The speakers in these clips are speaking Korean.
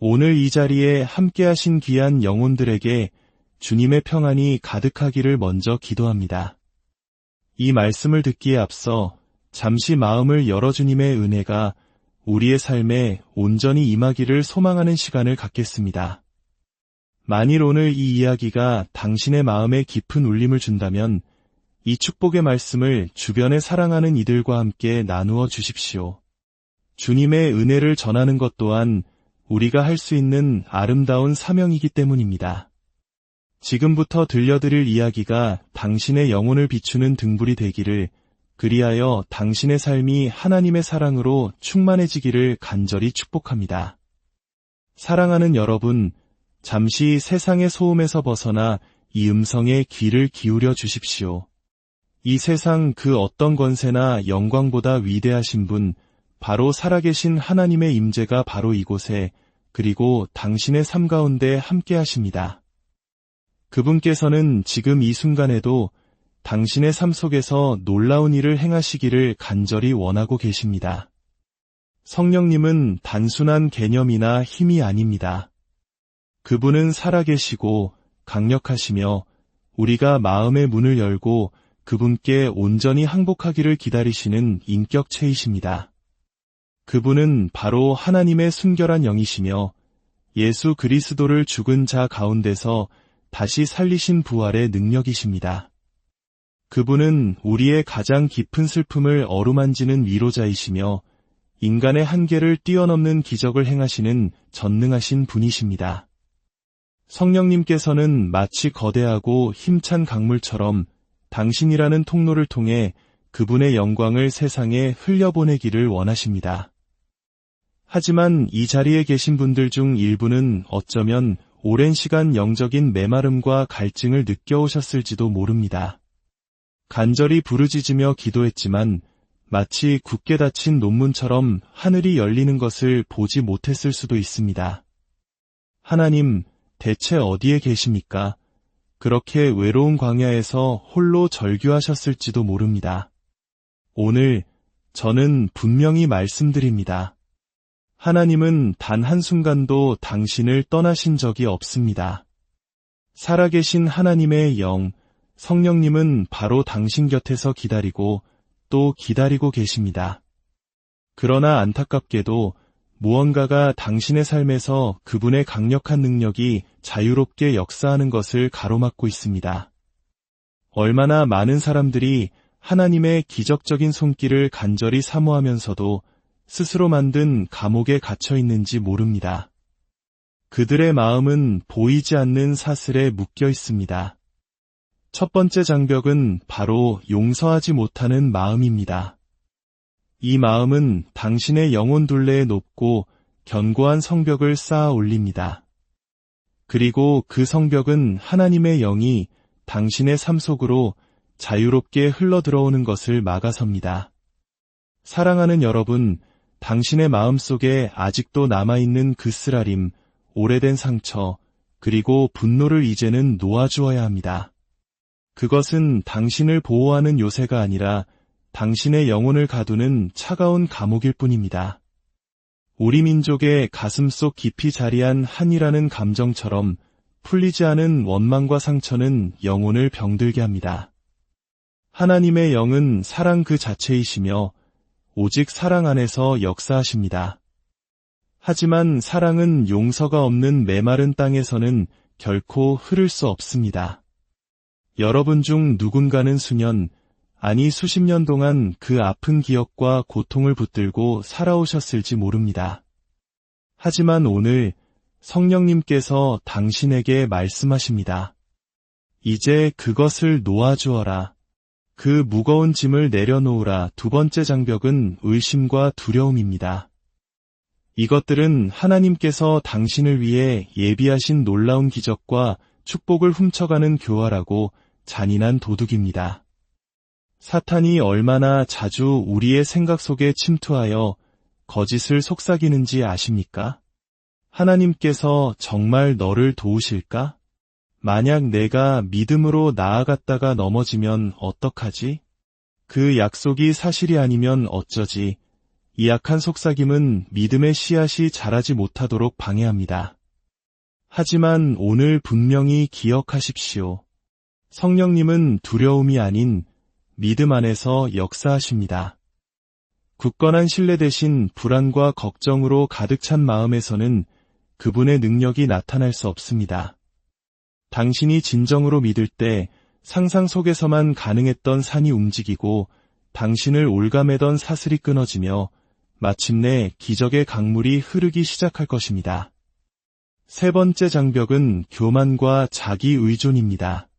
오늘 이 자리에 함께하신 귀한 영혼들에게 주님의 평안이 가득하기를 먼저 기도합니다. 이 말씀을 듣기에 앞서 잠시 마음을 열어 주님의 은혜가 우리의 삶에 온전히 임하기를 소망하는 시간을 갖겠습니다. 만일 오늘 이 이야기가 당신의 마음에 깊은 울림을 준다면 이 축복의 말씀을 주변에 사랑하는 이들과 함께 나누어 주십시오. 주님의 은혜를 전하는 것 또한 우리가 할 수 있는 아름다운 사명이기 때문입니다. 지금부터 들려드릴 이야기가 당신의 영혼을 비추는 등불이 되기를, 그리하여 당신의 삶이 하나님의 사랑으로 충만해지기를 간절히 축복합니다. 사랑하는 여러분, 잠시 세상의 소음에서 벗어나 이 음성에 귀를 기울여 주십시오. 이 세상 그 어떤 권세나 영광보다 위대하신 분, 바로 살아계신 하나님의 임재가 바로 이곳에, 그리고 당신의 삶 가운데 함께 하십니다. 그분께서는 지금 이 순간에도 당신의 삶 속에서 놀라운 일을 행하시기를 간절히 원하고 계십니다. 성령님은 단순한 개념이나 힘이 아닙니다. 그분은 살아계시고 강력하시며 우리가 마음의 문을 열고 그분께 온전히 항복하기를 기다리시는 인격체이십니다. 그분은 바로 하나님의 순결한 영이시며 예수 그리스도를 죽은 자 가운데서 다시 살리신 부활의 능력이십니다. 그분은 우리의 가장 깊은 슬픔을 어루만지는 위로자이시며 인간의 한계를 뛰어넘는 기적을 행하시는 전능하신 분이십니다. 성령님께서는 마치 거대하고 힘찬 강물처럼 당신이라는 통로를 통해 그분의 영광을 세상에 흘려보내기를 원하십니다. 하지만 이 자리에 계신 분들 중 일부는 어쩌면 오랜 시간 영적인 메마름과 갈증을 느껴오셨을지도 모릅니다. 간절히 부르짖으며 기도했지만 마치 굳게 닫힌 논문처럼 하늘이 열리는 것을 보지 못했을 수도 있습니다. 하나님, 대체 어디에 계십니까? 그렇게 외로운 광야에서 홀로 절규하셨을지도 모릅니다. 오늘 저는 분명히 말씀드립니다. 하나님은 단 한순간도 당신을 떠나신 적이 없습니다. 살아계신 하나님의 영, 성령님은 바로 당신 곁에서 기다리고 또 기다리고 계십니다. 그러나 안타깝게도 무언가가 당신의 삶에서 그분의 강력한 능력이 자유롭게 역사하는 것을 가로막고 있습니다. 얼마나 많은 사람들이 하나님의 기적적인 손길을 간절히 사모하면서도 스스로 만든 감옥에 갇혀 있는지 모릅니다. 그들의 마음은 보이지 않는 사슬에 묶여 있습니다. 첫 번째 장벽은 바로 용서하지 못하는 마음입니다. 이 마음은 당신의 영혼 둘레에 높고 견고한 성벽을 쌓아 올립니다. 그리고 그 성벽은 하나님의 영이 당신의 삶 속으로 자유롭게 흘러들어오는 것을 막아섭니다. 사랑하는 여러분, 당신의 마음속에 아직도 남아있는 그 쓰라림, 오래된 상처, 그리고 분노를 이제는 놓아주어야 합니다. 그것은 당신을 보호하는 요새가 아니라 당신의 영혼을 가두는 차가운 감옥일 뿐입니다. 우리 민족의 가슴속 깊이 자리한 한이라는 감정처럼 풀리지 않은 원망과 상처는 영혼을 병들게 합니다. 하나님의 영은 사랑 그 자체이시며 오직 사랑 안에서 역사하십니다. 하지만 사랑은 용서가 없는 메마른 땅에서는 결코 흐를 수 없습니다. 여러분 중 누군가는 수년, 아니 수십 년 동안 그 아픈 기억과 고통을 붙들고 살아오셨을지 모릅니다. 하지만 오늘 성령님께서 당신에게 말씀하십니다. 이제 그것을 놓아주어라. 그 무거운 짐을 내려놓으라. 두 번째 장벽은 의심과 두려움입니다. 이것들은 하나님께서 당신을 위해 예비하신 놀라운 기적과 축복을 훔쳐가는 교활하고 잔인한 도둑입니다. 사탄이 얼마나 자주 우리의 생각 속에 침투하여 거짓을 속삭이는지 아십니까? 하나님께서 정말 너를 도우실까? 만약 내가 믿음으로 나아갔다가 넘어지면 어떡하지? 그 약속이 사실이 아니면 어쩌지? 이 약한 속삭임은 믿음의 씨앗이 자라지 못하도록 방해합니다. 하지만 오늘 분명히 기억하십시오. 성령님은 두려움이 아닌 믿음 안에서 역사하십니다. 굳건한 신뢰 대신 불안과 걱정으로 가득 찬 마음에서는 그분의 능력이 나타날 수 없습니다. 당신이 진정으로 믿을 때 상상 속에서만 가능했던 산이 움직이고 당신을 올가매던 사슬이 끊어지며 마침내 기적의 강물이 흐르기 시작할 것입니다. 세 번째 장벽은 교만과 자기 의존입니다.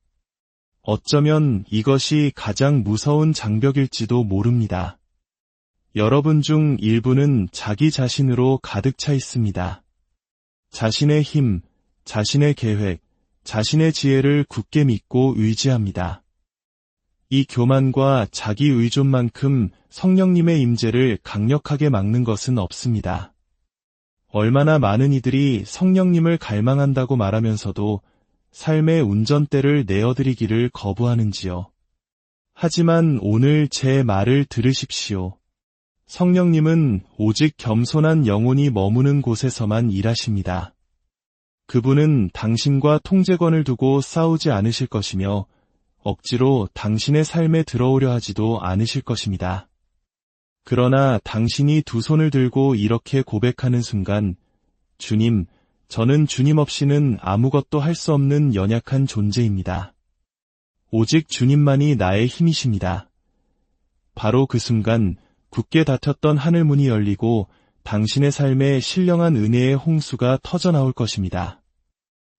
어쩌면 이것이 가장 무서운 장벽일지도 모릅니다. 여러분 중 일부는 자기 자신으로 가득 차 있습니다. 자신의 힘, 자신의 계획, 자신의 지혜를 굳게 믿고 의지합니다. 이 교만과 자기 의존만큼 성령님의 임재를 강력하게 막는 것은 없습니다. 얼마나 많은 이들이 성령님을 갈망한다고 말하면서도 삶의 운전대를 내어드리기를 거부하는지요. 하지만 오늘 제 말을 들으십시오. 성령님은 오직 겸손한 영혼이 머무는 곳에서만 일하십니다. 그분은 당신과 통제권을 두고 싸우지 않으실 것이며 억지로 당신의 삶에 들어오려 하지도 않으실 것입니다. 그러나 당신이 두 손을 들고 이렇게 고백하는 순간, 주님, 저는 주님 없이는 아무것도 할 수 없는 연약한 존재입니다. 오직 주님만이 나의 힘이십니다. 바로 그 순간 굳게 닫혔던 하늘문이 열리고 당신의 삶에 신령한 은혜의 홍수가 터져나올 것입니다.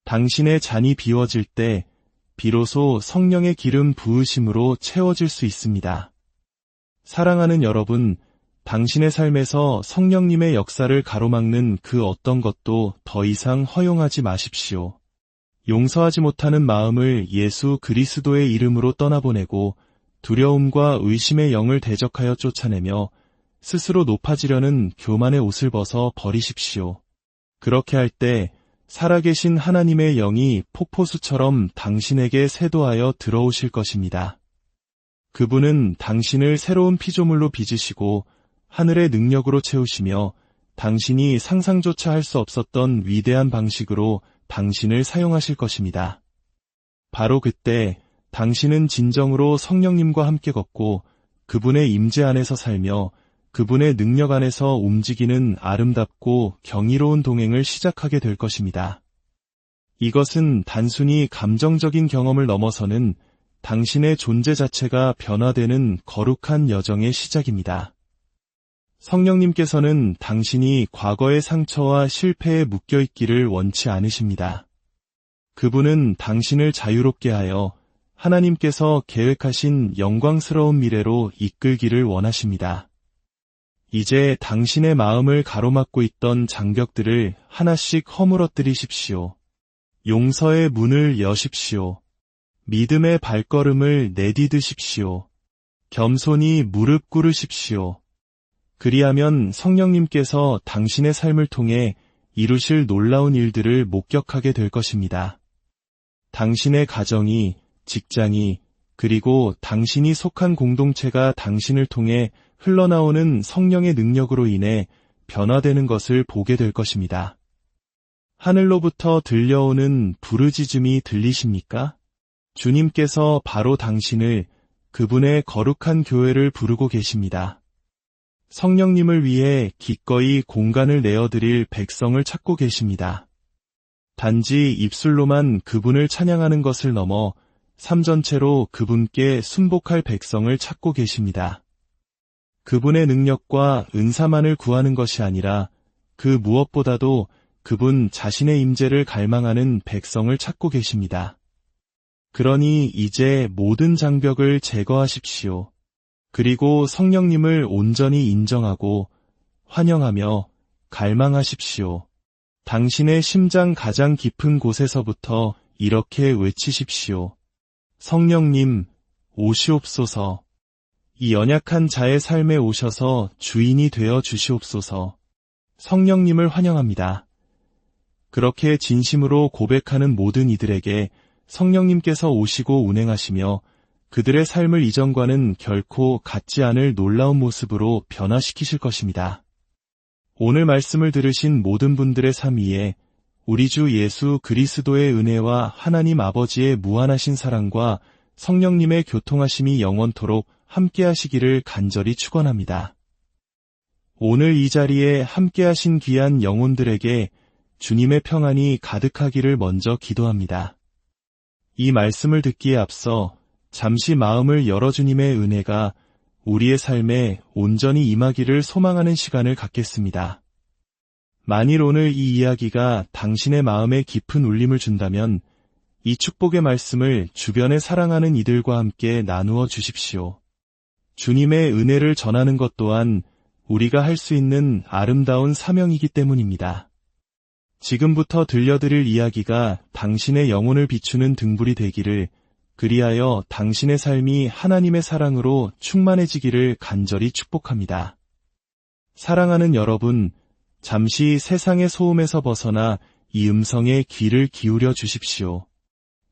당신의 잔이 비워질 때 비로소 성령의 기름 부으심으로 채워질 수 있습니다. 사랑하는 여러분, 당신의 삶에서 성령님의 역사를 가로막는 그 어떤 것도 더 이상 허용하지 마십시오. 용서하지 못하는 마음을 예수 그리스도의 이름으로 떠나보내고 두려움과 의심의 영을 대적하여 쫓아내며 스스로 높아지려는 교만의 옷을 벗어 버리십시오. 그렇게 할 때 살아계신 하나님의 영이 폭포수처럼 당신에게 세도하여 들어오실 것입니다. 그분은 당신을 새로운 피조물로 빚으시고 하늘의 능력으로 채우시며 당신이 상상조차 할 수 없었던 위대한 방식으로 당신을 사용하실 것입니다. 바로 그때 당신은 진정으로 성령님과 함께 걷고 그분의 임재 안에서 살며 그분의 능력 안에서 움직이는 아름답고 경이로운 동행을 시작하게 될 것입니다. 이것은 단순히 감정적인 경험을 넘어서는 당신의 존재 자체가 변화되는 거룩한 여정의 시작입니다. 성령님께서는 당신이 과거의 상처와 실패에 묶여있기를 원치 않으십니다. 그분은 당신을 자유롭게 하여 하나님께서 계획하신 영광스러운 미래로 이끌기를 원하십니다. 이제 당신의 마음을 가로막고 있던 장벽들을 하나씩 허물어뜨리십시오. 용서의 문을 여십시오. 믿음의 발걸음을 내디드십시오. 겸손히 무릎 꿇으십시오. 그리하면 성령님께서 당신의 삶을 통해 이루실 놀라운 일들을 목격하게 될 것입니다. 당신의 가정이, 직장이, 그리고 당신이 속한 공동체가 당신을 통해 흘러나오는 성령의 능력으로 인해 변화되는 것을 보게 될 것입니다. 하늘로부터 들려오는 부르짖음이 들리십니까? 주님께서 바로 당신을, 그분의 거룩한 교회를 부르고 계십니다. 성령님을 위해 기꺼이 공간을 내어드릴 백성을 찾고 계십니다. 단지 입술로만 그분을 찬양하는 것을 넘어 삶 전체로 그분께 순복할 백성을 찾고 계십니다. 그분의 능력과 은사만을 구하는 것이 아니라 그 무엇보다도 그분 자신의 임재를 갈망하는 백성을 찾고 계십니다. 그러니 이제 모든 장벽을 제거하십시오. 그리고 성령님을 온전히 인정하고 환영하며 갈망하십시오. 당신의 심장 가장 깊은 곳에서부터 이렇게 외치십시오. 성령님, 오시옵소서. 이 연약한 자의 삶에 오셔서 주인이 되어 주시옵소서. 성령님을 환영합니다. 그렇게 진심으로 고백하는 모든 이들에게 성령님께서 오시고 운행하시며 그들의 삶을 이전과는 결코 같지 않을 놀라운 모습으로 변화시키실 것입니다. 오늘 말씀을 들으신 모든 분들의 삶 위에 우리 주 예수 그리스도의 은혜와 하나님 아버지의 무한하신 사랑과 성령님의 교통하심이 영원토록 함께하시기를 간절히 축원합니다. 오늘 이 자리에 함께하신 귀한 영혼들에게 주님의 평안이 가득하기를 먼저 기도합니다. 이 말씀을 듣기에 앞서 잠시 마음을 열어 주님의 은혜가 우리의 삶에 온전히 임하기를 소망하는 시간을 갖겠습니다. 만일 오늘 이 이야기가 당신의 마음에 깊은 울림을 준다면 이 축복의 말씀을 주변에 사랑하는 이들과 함께 나누어 주십시오. 주님의 은혜를 전하는 것 또한 우리가 할 수 있는 아름다운 사명이기 때문입니다. 지금부터 들려드릴 이야기가 당신의 영혼을 비추는 등불이 되기를, 그리하여 당신의 삶이 하나님의 사랑으로 충만해지기를 간절히 축복합니다. 사랑하는 여러분, 잠시 세상의 소음에서 벗어나 이 음성에 귀를 기울여 주십시오.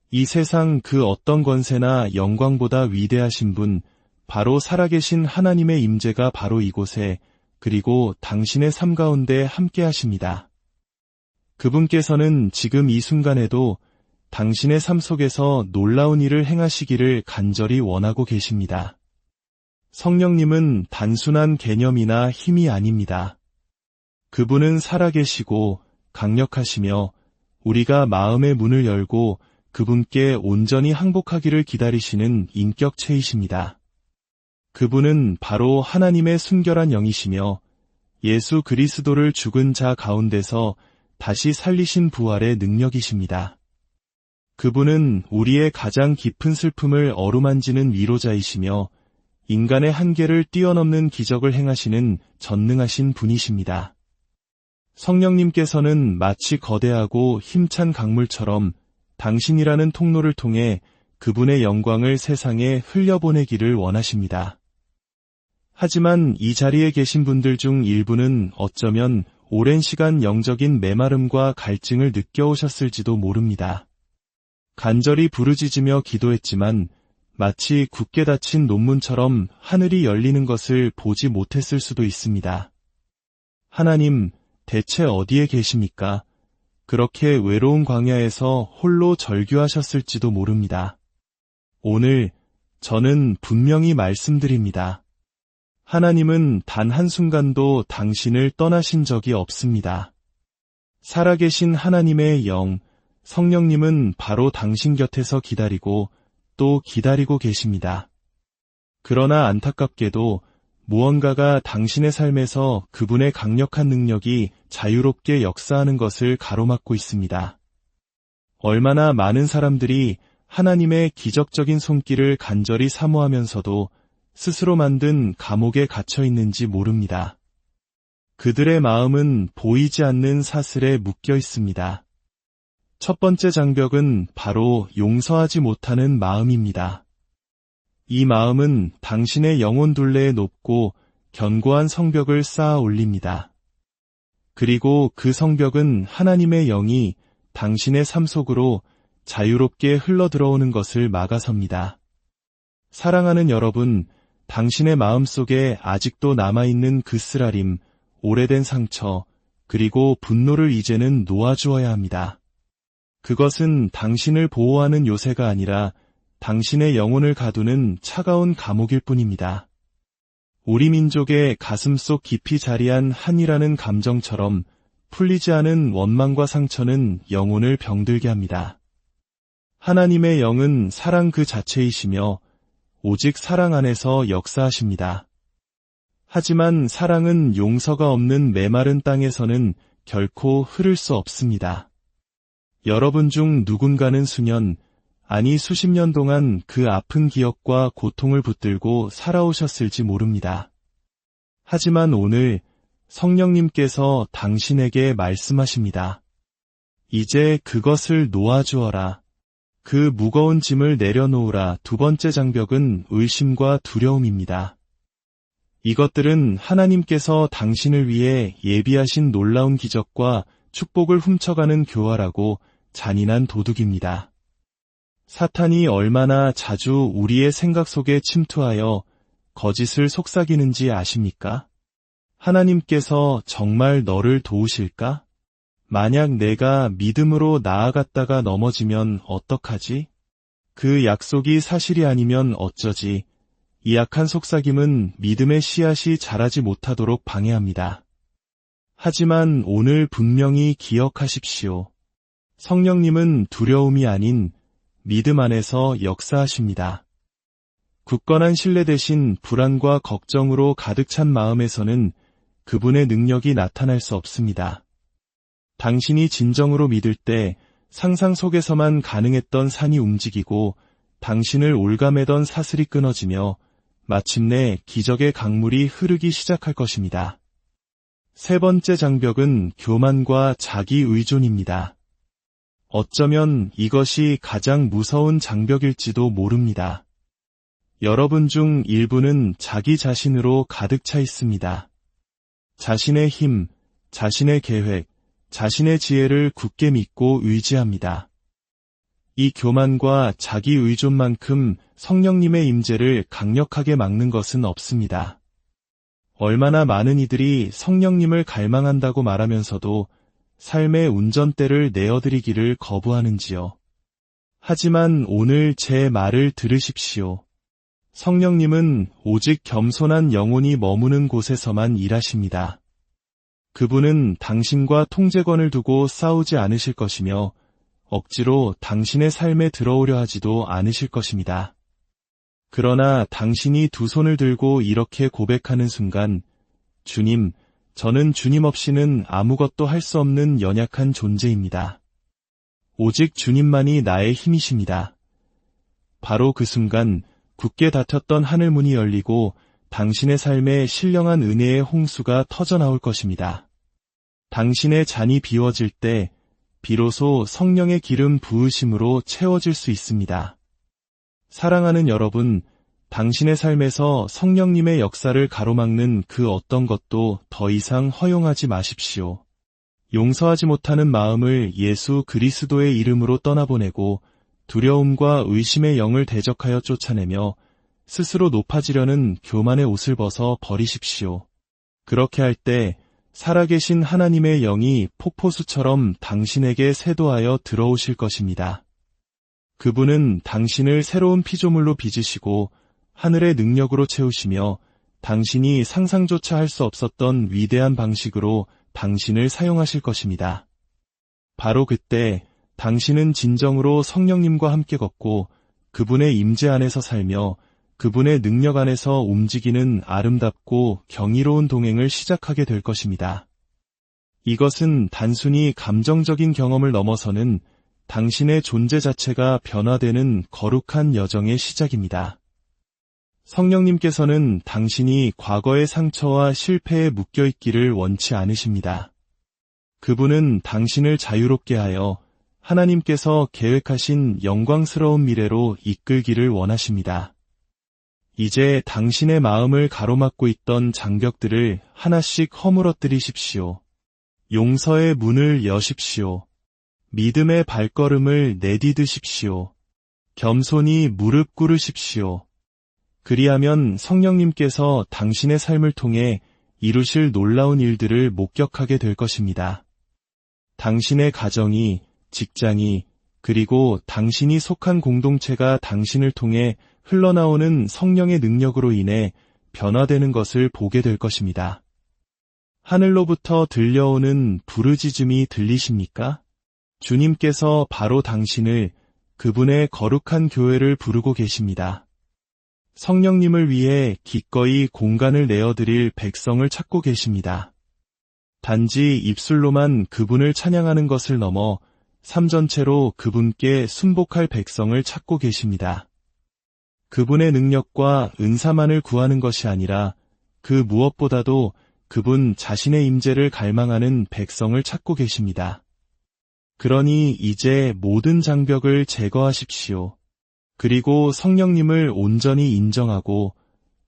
이 세상 그 어떤 권세나 영광보다 위대하신 분, 바로 살아계신 하나님의 임재가 바로 이곳에, 그리고 당신의 삶 가운데 함께 하십니다. 그분께서는 지금 이 순간에도 당신의 삶 속에서 놀라운 일을 행하시기를 간절히 원하고 계십니다. 성령님은 단순한 개념이나 힘이 아닙니다. 그분은 살아계시고 강력하시며 우리가 마음의 문을 열고 그분께 온전히 항복하기를 기다리시는 인격체이십니다. 그분은 바로 하나님의 순결한 영이시며 예수 그리스도를 죽은 자 가운데서 다시 살리신 부활의 능력이십니다. 그분은 우리의 가장 깊은 슬픔을 어루만지는 위로자이시며 인간의 한계를 뛰어넘는 기적을 행하시는 전능하신 분이십니다. 성령님께서는 마치 거대하고 힘찬 강물처럼 당신이라는 통로를 통해 그분의 영광을 세상에 흘려보내기를 원하십니다. 하지만 이 자리에 계신 분들 중 일부는 어쩌면 오랜 시간 영적인 메마름과 갈증을 느껴오셨을지도 모릅니다. 간절히 부르짖으며 기도했지만 마치 굳게 닫힌 논문처럼 하늘이 열리는 것을 보지 못했을 수도 있습니다. 하나님, 대체 어디에 계십니까? 그렇게 외로운 광야에서 홀로 절규하셨을지도 모릅니다. 오늘 저는 분명히 말씀드립니다. 하나님은 단 한순간도 당신을 떠나신 적이 없습니다. 살아계신 하나님의 영, 성령님은 바로 당신 곁에서 기다리고 또 기다리고 계십니다. 그러나 안타깝게도 무언가가 당신의 삶에서 그분의 강력한 능력이 자유롭게 역사하는 것을 가로막고 있습니다. 얼마나 많은 사람들이 하나님의 기적적인 손길을 간절히 사모하면서도 스스로 만든 감옥에 갇혀 있는지 모릅니다. 그들의 마음은 보이지 않는 사슬에 묶여 있습니다. 첫 번째 장벽은 바로 용서하지 못하는 마음입니다. 이 마음은 당신의 영혼 둘레에 높고 견고한 성벽을 쌓아 올립니다. 그리고 그 성벽은 하나님의 영이 당신의 삶 속으로 자유롭게 흘러들어오는 것을 막아섭니다. 사랑하는 여러분, 당신의 마음 속에 아직도 남아있는 그 쓰라림, 오래된 상처, 그리고 분노를 이제는 놓아주어야 합니다. 그것은 당신을 보호하는 요새가 아니라 당신의 영혼을 가두는 차가운 감옥일 뿐입니다. 우리 민족의 가슴 속 깊이 자리한 한이라는 감정처럼 풀리지 않은 원망과 상처는 영혼을 병들게 합니다. 하나님의 영은 사랑 그 자체이시며 오직 사랑 안에서 역사하십니다. 하지만 사랑은 용서가 없는 메마른 땅에서는 결코 흐를 수 없습니다. 여러분 중 누군가는 수년, 아니 수십 년 동안 그 아픈 기억과 고통을 붙들고 살아오셨을지 모릅니다. 하지만 오늘 성령님께서 당신에게 말씀하십니다. 이제 그것을 놓아주어라. 그 무거운 짐을 내려놓으라. 두 번째 장벽은 의심과 두려움입니다. 이것들은 하나님께서 당신을 위해 예비하신 놀라운 기적과 축복을 훔쳐가는 교활하고 잔인한 도둑입니다. 사탄이 얼마나 자주 우리의 생각 속에 침투하여 거짓을 속삭이는지 아십니까? 하나님께서 정말 너를 도우실까? 만약 내가 믿음으로 나아갔다가 넘어지면 어떡하지? 그 약속이 사실이 아니면 어쩌지? 이 약한 속삭임은 믿음의 씨앗이 자라지 못하도록 방해합니다. 하지만 오늘 분명히 기억하십시오. 성령님은 두려움이 아닌 믿음 안에서 역사하십니다. 굳건한 신뢰 대신 불안과 걱정으로 가득 찬 마음에서는 그분의 능력이 나타날 수 없습니다. 당신이 진정으로 믿을 때 상상 속에서만 가능했던 산이 움직이고 당신을 올가매던 사슬이 끊어지며 마침내 기적의 강물이 흐르기 시작할 것입니다. 세 번째 장벽은 교만과 자기 의존입니다. 어쩌면 이것이 가장 무서운 장벽일지도 모릅니다. 여러분 중 일부는 자기 자신으로 가득 차 있습니다. 자신의 힘, 자신의 계획, 자신의 지혜를 굳게 믿고 의지합니다. 이 교만과 자기 의존만큼 성령님의 임재를 강력하게 막는 것은 없습니다. 얼마나 많은 이들이 성령님을 갈망한다고 말하면서도 삶의 운전대를 내어드리기를 거부하는지요. 하지만 오늘 제 말을 들으십시오. 성령님은 오직 겸손한 영혼이 머무는 곳에서만 일하십니다. 그분은 당신과 통제권을 두고 싸우지 않으실 것이며 억지로 당신의 삶에 들어오려 하지도 않으실 것입니다. 그러나 당신이 두 손을 들고 이렇게 고백하는 순간, 주님, 저는 주님 없이는 아무것도 할 수 없는 연약한 존재입니다. 오직 주님만이 나의 힘이십니다. 바로 그 순간 굳게 닫혔던 하늘문이 열리고 당신의 삶에 신령한 은혜의 홍수가 터져나올 것입니다. 당신의 잔이 비워질 때 비로소 성령의 기름 부으심으로 채워질 수 있습니다. 사랑하는 여러분, 당신의 삶에서 성령님의 역사를 가로막는 그 어떤 것도 더 이상 허용하지 마십시오. 용서하지 못하는 마음을 예수 그리스도의 이름으로 떠나보내고 두려움과 의심의 영을 대적하여 쫓아내며 스스로 높아지려는 교만의 옷을 벗어 버리십시오. 그렇게 할 때 살아계신 하나님의 영이 폭포수처럼 당신에게 세도하여 들어오실 것입니다. 그분은 당신을 새로운 피조물로 빚으시고 하늘의 능력으로 채우시며 당신이 상상조차 할 수 없었던 위대한 방식으로 당신을 사용하실 것입니다. 바로 그때 당신은 진정으로 성령님과 함께 걷고 그분의 임재 안에서 살며 그분의 능력 안에서 움직이는 아름답고 경이로운 동행을 시작하게 될 것입니다. 이것은 단순히 감정적인 경험을 넘어서는 당신의 존재 자체가 변화되는 거룩한 여정의 시작입니다. 성령님께서는 당신이 과거의 상처와 실패에 묶여있기를 원치 않으십니다. 그분은 당신을 자유롭게 하여 하나님께서 계획하신 영광스러운 미래로 이끌기를 원하십니다. 이제 당신의 마음을 가로막고 있던 장벽들을 하나씩 허물어뜨리십시오. 용서의 문을 여십시오. 믿음의 발걸음을 내디드십시오. 겸손히 무릎 꿇으십시오. 그리하면 성령님께서 당신의 삶을 통해 이루실 놀라운 일들을 목격하게 될 것입니다. 당신의 가정이, 직장이, 그리고 당신이 속한 공동체가 당신을 통해 흘러나오는 성령의 능력으로 인해 변화되는 것을 보게 될 것입니다. 하늘로부터 들려오는 부르짖음이 들리십니까? 주님께서 바로 당신을, 그분의 거룩한 교회를 부르고 계십니다. 성령님을 위해 기꺼이 공간을 내어드릴 백성을 찾고 계십니다. 단지 입술로만 그분을 찬양하는 것을 넘어 삶 전체로 그분께 순복할 백성을 찾고 계십니다. 그분의 능력과 은사만을 구하는 것이 아니라 그 무엇보다도 그분 자신의 임재를 갈망하는 백성을 찾고 계십니다. 그러니 이제 모든 장벽을 제거하십시오. 그리고 성령님을 온전히 인정하고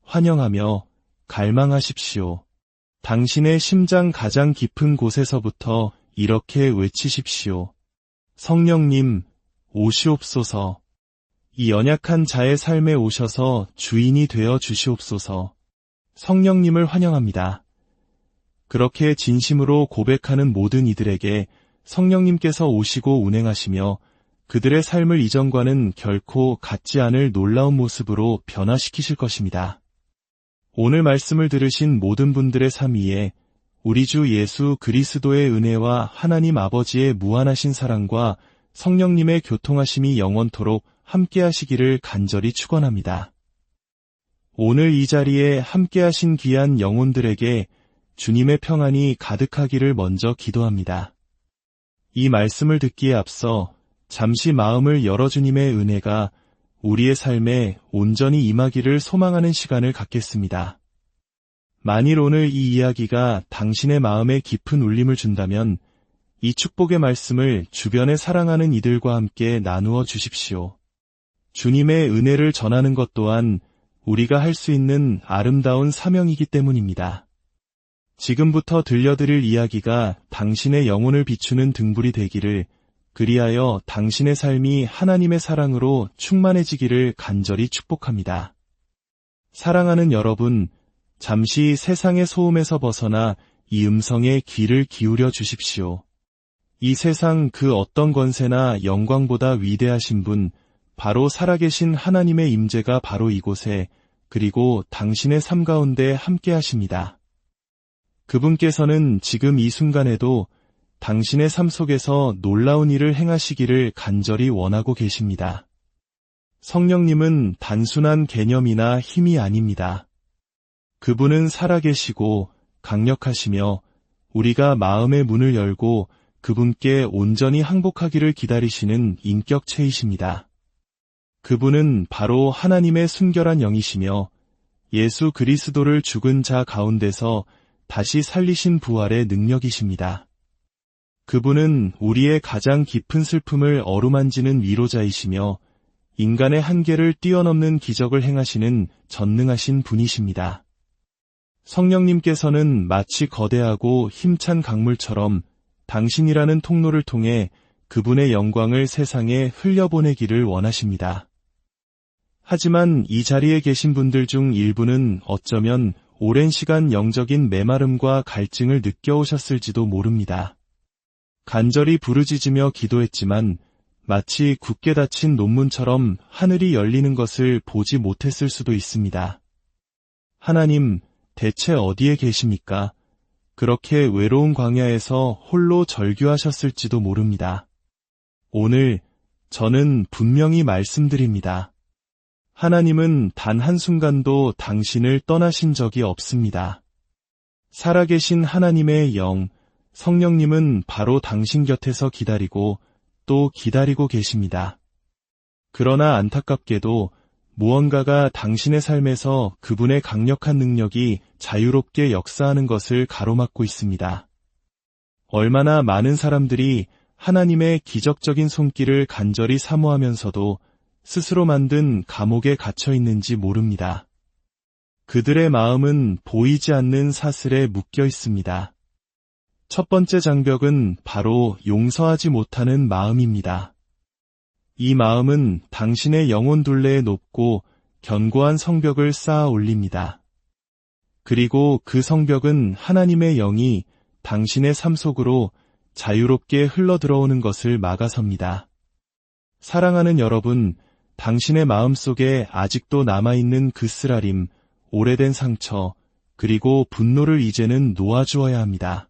환영하며 갈망하십시오. 당신의 심장 가장 깊은 곳에서부터 이렇게 외치십시오. 성령님, 오시옵소서. 이 연약한 자의 삶에 오셔서 주인이 되어 주시옵소서. 성령님을 환영합니다. 그렇게 진심으로 고백하는 모든 이들에게 성령님께서 오시고 운행하시며 그들의 삶을 이전과는 결코 같지 않을 놀라운 모습으로 변화시키실 것입니다. 오늘 말씀을 들으신 모든 분들의 삶 위에 우리 주 예수 그리스도의 은혜와 하나님 아버지의 무한하신 사랑과 성령님의 교통하심이 영원토록 함께하시기를 간절히 축원합니다. 오늘 이 자리에 함께하신 귀한 영혼들에게 주님의 평안이 가득하기를 먼저 기도합니다. 이 말씀을 듣기에 앞서 잠시 마음을 열어 주님의 은혜가 우리의 삶에 온전히 임하기를 소망하는 시간을 갖겠습니다. 만일 오늘 이 이야기가 당신의 마음에 깊은 울림을 준다면 이 축복의 말씀을 주변에 사랑하는 이들과 함께 나누어 주십시오. 주님의 은혜를 전하는 것 또한 우리가 할 수 있는 아름다운 사명이기 때문입니다. 지금부터 들려드릴 이야기가 당신의 영혼을 비추는 등불이 되기를, 그리하여 당신의 삶이 하나님의 사랑으로 충만해지기를 간절히 축복합니다. 사랑하는 여러분, 잠시 세상의 소음에서 벗어나 이 음성에 귀를 기울여 주십시오. 이 세상 그 어떤 권세나 영광보다 위대하신 분, 바로 살아계신 하나님의 임재가 바로 이곳에, 그리고 당신의 삶 가운데 함께 하십니다. 그분께서는 지금 이 순간에도 당신의 삶 속에서 놀라운 일을 행하시기를 간절히 원하고 계십니다. 성령님은 단순한 개념이나 힘이 아닙니다. 그분은 살아계시고 강력하시며 우리가 마음의 문을 열고 그분께 온전히 항복하기를 기다리시는 인격체이십니다. 그분은 바로 하나님의 순결한 영이시며 예수 그리스도를 죽은 자 가운데서 다시 살리신 부활의 능력이십니다. 그분은 우리의 가장 깊은 슬픔을 어루만지는 위로자이시며 인간의 한계를 뛰어넘는 기적을 행하시는 전능하신 분이십니다. 성령님께서는 마치 거대하고 힘찬 강물처럼 당신이라는 통로를 통해 그분의 영광을 세상에 흘려보내기를 원하십니다. 하지만 이 자리에 계신 분들 중 일부는 어쩌면 오랜 시간 영적인 메마름과 갈증을 느껴오셨을지도 모릅니다. 간절히 부르짖으며 기도했지만 마치 굳게 닫힌 논문처럼 하늘이 열리는 것을 보지 못했을 수도 있습니다. 하나님, 대체 어디에 계십니까? 그렇게 외로운 광야에서 홀로 절규하셨을지도 모릅니다. 오늘 저는 분명히 말씀드립니다. 하나님은 단 한순간도 당신을 떠나신 적이 없습니다. 살아계신 하나님의 영, 성령님은 바로 당신 곁에서 기다리고 또 기다리고 계십니다. 그러나 안타깝게도 무언가가 당신의 삶에서 그분의 강력한 능력이 자유롭게 역사하는 것을 가로막고 있습니다. 얼마나 많은 사람들이 하나님의 기적적인 손길을 간절히 사모하면서도 스스로 만든 감옥에 갇혀 있는지 모릅니다. 그들의 마음은 보이지 않는 사슬에 묶여 있습니다. 첫 번째 장벽은 바로 용서하지 못하는 마음입니다. 이 마음은 당신의 영혼 둘레에 높고 견고한 성벽을 쌓아 올립니다. 그리고 그 성벽은 하나님의 영이 당신의 삶 속으로 자유롭게 흘러들어오는 것을 막아섭니다. 사랑하는 여러분, 당신의 마음 속에 아직도 남아있는 그 쓰라림, 오래된 상처, 그리고 분노를 이제는 놓아주어야 합니다.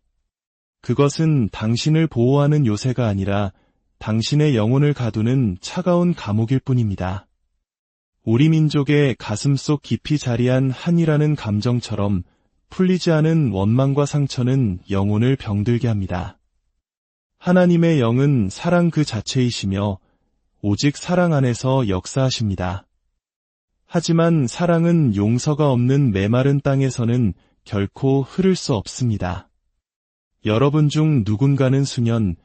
그것은 당신을 보호하는 요새가 아니라 당신의 영혼을 가두는 차가운 감옥일 뿐입니다. 우리 민족의 가슴 속 깊이 자리한 한이라는 감정처럼 풀리지 않은 원망과 상처는 영혼을 병들게 합니다. 하나님의 영은 사랑 그 자체이시며 오직 사랑 안에서 역사하십니다. 하지만 사랑은 용서가 없는 메마른 땅에서는 결코 흐를 수 없습니다. 여러분 중 누군가는 수년,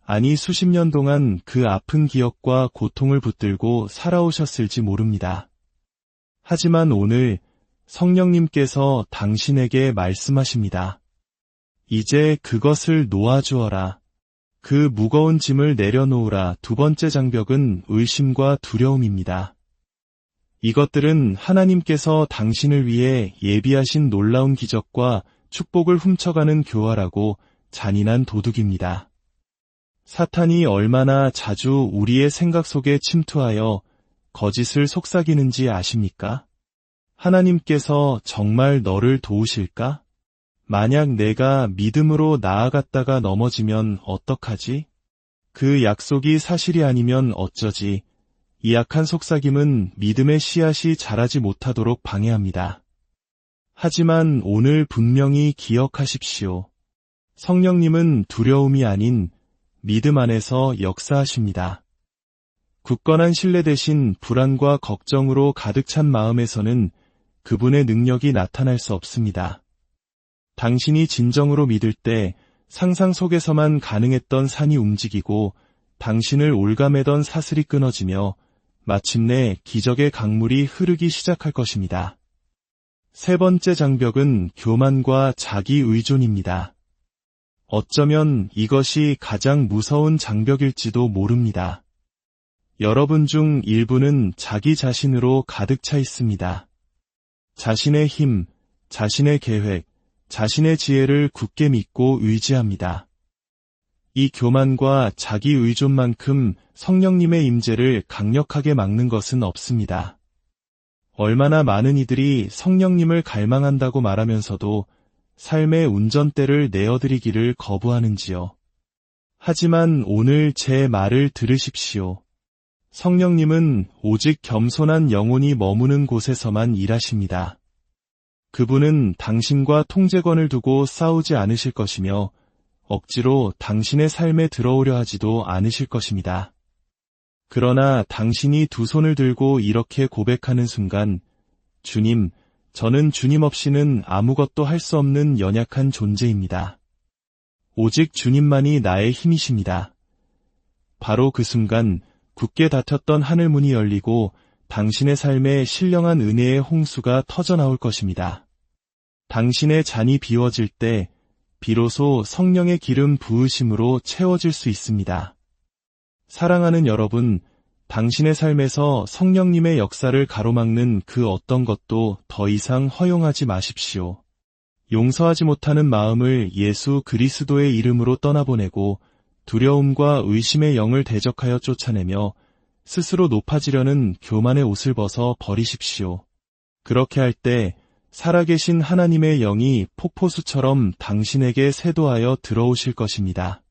아니 수십 년 동안 그 아픈 기억과 고통을 붙들고 살아오셨을지 모릅니다. 하지만 오늘 성령님께서 당신에게 말씀하십니다. 이제 그것을 놓아주어라. 그 무거운 짐을 내려놓으라. 두 번째 장벽은 의심과 두려움입니다. 이것들은 하나님께서 당신을 위해 예비하신 놀라운 기적과 축복을 훔쳐가는 교활하고 잔인한 도둑입니다. 사탄이 얼마나 자주 우리의 생각 속에 침투하여 거짓을 속삭이는지 아십니까? 하나님께서 정말 너를 도우실까? 만약 내가 믿음으로 나아갔다가 넘어지면 어떡하지? 그 약속이 사실이 아니면 어쩌지? 이 약한 속삭임은 믿음의 씨앗이 자라지 못하도록 방해합니다. 하지만 오늘 분명히 기억하십시오. 성령님은 두려움이 아닌 믿음 안에서 역사하십니다. 굳건한 신뢰 대신 불안과 걱정으로 가득 찬 마음에서는 그분의 능력이 나타날 수 없습니다. 당신이 진정으로 믿을 때 상상 속에서만 가능했던 산이 움직이고 당신을 올가매던 사슬이 끊어지며 마침내 기적의 강물이 흐르기 시작할 것입니다. 세 번째 장벽은 교만과 자기 의존입니다. 어쩌면 이것이 가장 무서운 장벽일지도 모릅니다. 여러분 중 일부는 자기 자신으로 가득 차 있습니다. 자신의 힘, 자신의 계획, 자신의 지혜를 굳게 믿고 의지합니다. 이 교만과 자기 의존만큼 성령님의 임재를 강력하게 막는 것은 없습니다. 얼마나 많은 이들이 성령님을 갈망한다고 말하면서도 삶의 운전대를 내어드리기를 거부하는지요. 하지만 오늘 제 말을 들으십시오. 성령님은 오직 겸손한 영혼이 머무는 곳에서만 일하십니다. 그분은 당신과 통제권을 두고 싸우지 않으실 것이며 억지로 당신의 삶에 들어오려 하지도 않으실 것입니다. 그러나 당신이 두 손을 들고 이렇게 고백하는 순간, 주님, 저는 주님 없이는 아무것도 할 수 없는 연약한 존재입니다. 오직 주님만이 나의 힘이십니다. 바로 그 순간 굳게 닫혔던 하늘문이 열리고 당신의 삶에 신령한 은혜의 홍수가 터져나올 것입니다. 당신의 잔이 비워질 때 비로소 성령의 기름 부으심으로 채워질 수 있습니다. 사랑하는 여러분, 당신의 삶에서 성령님의 역사를 가로막는 그 어떤 것도 더 이상 허용하지 마십시오. 용서하지 못하는 마음을 예수 그리스도의 이름으로 떠나보내고 두려움과 의심의 영을 대적하여 쫓아내며 스스로 높아지려는 교만의 옷을 벗어 버리십시오. 그렇게 할 때 살아계신 하나님의 영이 폭포수처럼 당신에게 쇄도하여 들어오실 것입니다.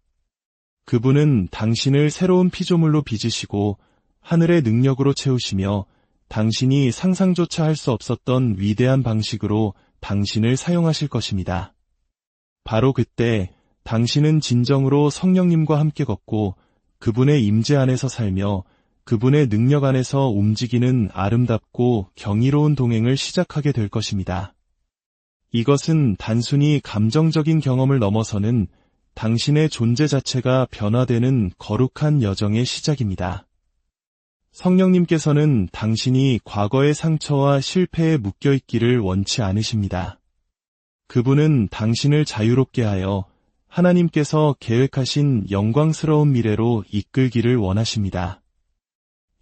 그분은 당신을 새로운 피조물로 빚으시고 하늘의 능력으로 채우시며 당신이 상상조차 할 수 없었던 위대한 방식으로 당신을 사용하실 것입니다. 바로 그때 당신은 진정으로 성령님과 함께 걷고 그분의 임재 안에서 살며 그분의 능력 안에서 움직이는 아름답고 경이로운 동행을 시작하게 될 것입니다. 이것은 단순히 감정적인 경험을 넘어서는 당신의 존재 자체가 변화되는 거룩한 여정의 시작입니다. 성령님께서는 당신이 과거의 상처와 실패에 묶여있기를 원치 않으십니다. 그분은 당신을 자유롭게 하여 하나님께서 계획하신 영광스러운 미래로 이끌기를 원하십니다.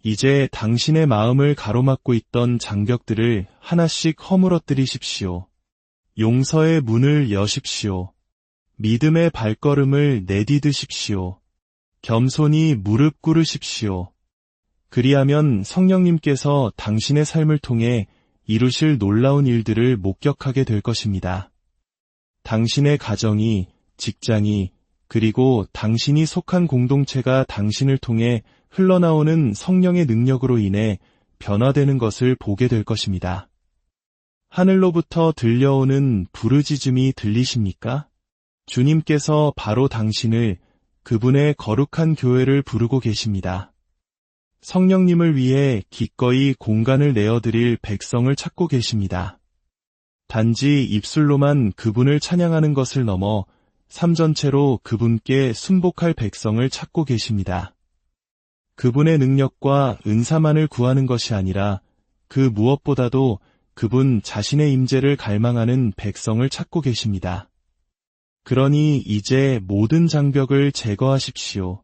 이제 당신의 마음을 가로막고 있던 장벽들을 하나씩 허물어뜨리십시오. 용서의 문을 여십시오. 믿음의 발걸음을 내디드십시오. 겸손히 무릎 꿇으십시오. 그리하면 성령님께서 당신의 삶을 통해 이루실 놀라운 일들을 목격하게 될 것입니다. 당신의 가정이, 직장이, 그리고 당신이 속한 공동체가 당신을 통해 흘러나오는 성령의 능력으로 인해 변화되는 것을 보게 될 것입니다. 하늘로부터 들려오는 부르짖음이 들리십니까? 주님께서 바로 당신을 그분의 거룩한 교회를 부르고 계십니다. 성령님을 위해 기꺼이 공간을 내어드릴 백성을 찾고 계십니다. 단지 입술로만 그분을 찬양하는 것을 넘어 삶 전체로 그분께 순복할 백성을 찾고 계십니다. 그분의 능력과 은사만을 구하는 것이 아니라 그 무엇보다도 그분 자신의 임재를 갈망하는 백성을 찾고 계십니다. 그러니 이제 모든 장벽을 제거하십시오.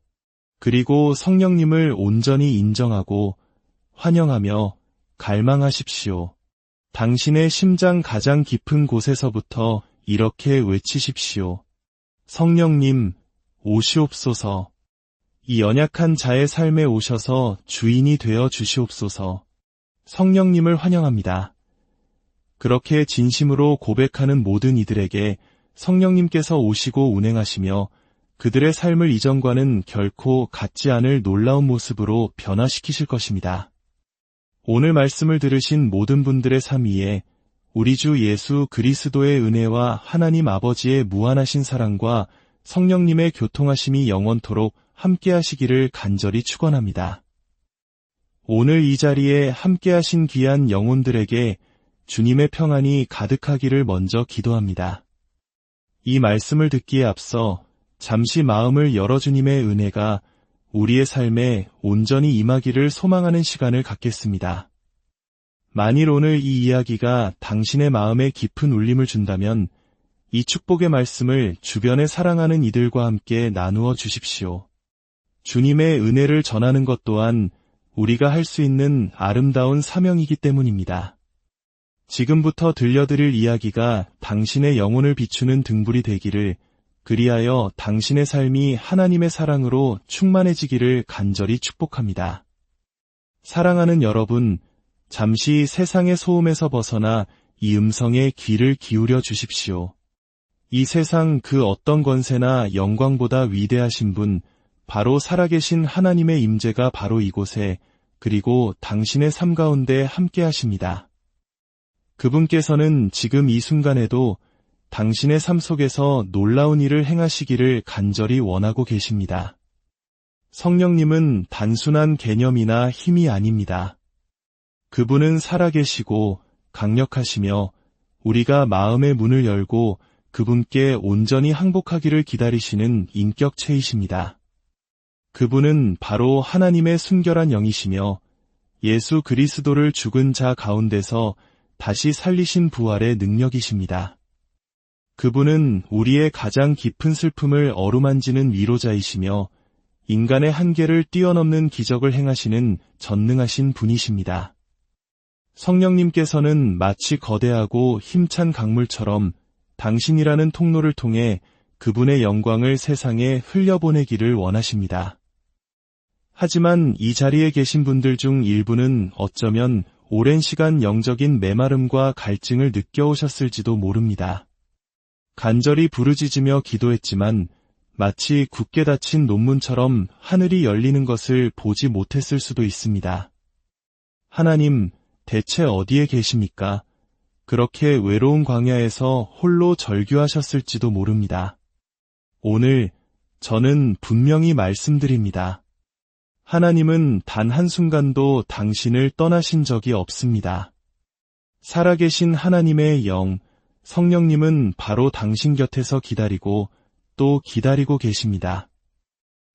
그리고 성령님을 온전히 인정하고 환영하며 갈망하십시오. 당신의 심장 가장 깊은 곳에서부터 이렇게 외치십시오. 성령님, 오시옵소서. 이 연약한 자의 삶에 오셔서 주인이 되어 주시옵소서. 성령님을 환영합니다. 그렇게 진심으로 고백하는 모든 이들에게 성령님께서 오시고 운행하시며 그들의 삶을 이전과는 결코 같지 않을 놀라운 모습으로 변화시키실 것입니다. 오늘 말씀을 들으신 모든 분들의 삶 위에 우리 주 예수 그리스도의 은혜와 하나님 아버지의 무한하신 사랑과 성령님의 교통하심이 영원토록 함께하시기를 간절히 축원합니다. 오늘 이 자리에 함께하신 귀한 영혼들에게 주님의 평안이 가득하기를 먼저 기도합니다. 이 말씀을 듣기에 앞서 잠시 마음을 열어 주님의 은혜가 우리의 삶에 온전히 임하기를 소망하는 시간을 갖겠습니다. 만일 오늘 이 이야기가 당신의 마음에 깊은 울림을 준다면 이 축복의 말씀을 주변에 사랑하는 이들과 함께 나누어 주십시오. 주님의 은혜를 전하는 것 또한 우리가 할 수 있는 아름다운 사명이기 때문입니다. 지금부터 들려드릴 이야기가 당신의 영혼을 비추는 등불이 되기를, 그리하여 당신의 삶이 하나님의 사랑으로 충만해지기를 간절히 축복합니다. 사랑하는 여러분, 잠시 세상의 소음에서 벗어나 이 음성에 귀를 기울여 주십시오. 이 세상 그 어떤 권세나 영광보다 위대하신 분, 바로 살아계신 하나님의 임재가 바로 이곳에, 그리고 당신의 삶 가운데 함께 하십니다. 그분께서는 지금 이 순간에도 당신의 삶 속에서 놀라운 일을 행하시기를 간절히 원하고 계십니다. 성령님은 단순한 개념이나 힘이 아닙니다. 그분은 살아계시고 강력하시며 우리가 마음의 문을 열고 그분께 온전히 항복하기를 기다리시는 인격체이십니다. 그분은 바로 하나님의 순결한 영이시며 예수 그리스도를 죽은 자 가운데서 다시 살리신 부활의 능력이십니다. 그분은 우리의 가장 깊은 슬픔을 어루만지는 위로자이시며 인간의 한계를 뛰어넘는 기적을 행하시는 전능하신 분이십니다. 성령님께서는 마치 거대하고 힘찬 강물처럼 당신이라는 통로를 통해 그분의 영광을 세상에 흘려보내기를 원하십니다. 하지만 이 자리에 계신 분들 중 일부는 어쩌면 오랜 시간 영적인 메마름과 갈증을 느껴오셨을지도 모릅니다. 간절히 부르짖으며 기도했지만 마치 굳게 닫힌 논문처럼 하늘이 열리는 것을 보지 못했을 수도 있습니다. 하나님, 대체 어디에 계십니까? 그렇게 외로운 광야에서 홀로 절규하셨을지도 모릅니다. 오늘 저는 분명히 말씀드립니다. 하나님은 단 한순간도 당신을 떠나신 적이 없습니다. 살아계신 하나님의 영, 성령님은 바로 당신 곁에서 기다리고 또 기다리고 계십니다.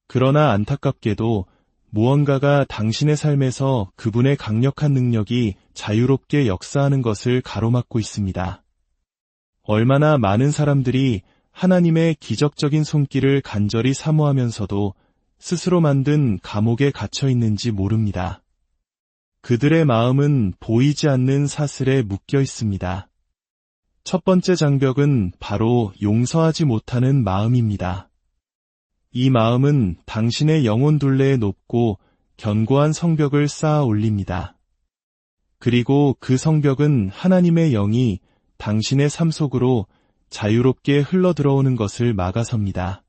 그러나 안타깝게도 무언가가 당신의 삶에서 그분의 강력한 능력이 자유롭게 역사하는 것을 가로막고 있습니다. 얼마나 많은 사람들이 하나님의 기적적인 손길을 간절히 사모하면서도 스스로 만든 감옥에 갇혀 있는지 모릅니다. 그들의 마음은 보이지 않는 사슬에 묶여 있습니다. 첫 번째 장벽은 바로 용서하지 못하는 마음입니다. 이 마음은 당신의 영혼 둘레에 높고 견고한 성벽을 쌓아 올립니다. 그리고 그 성벽은 하나님의 영이 당신의 삶 속으로 자유롭게 흘러들어오는 것을 막아섭니다.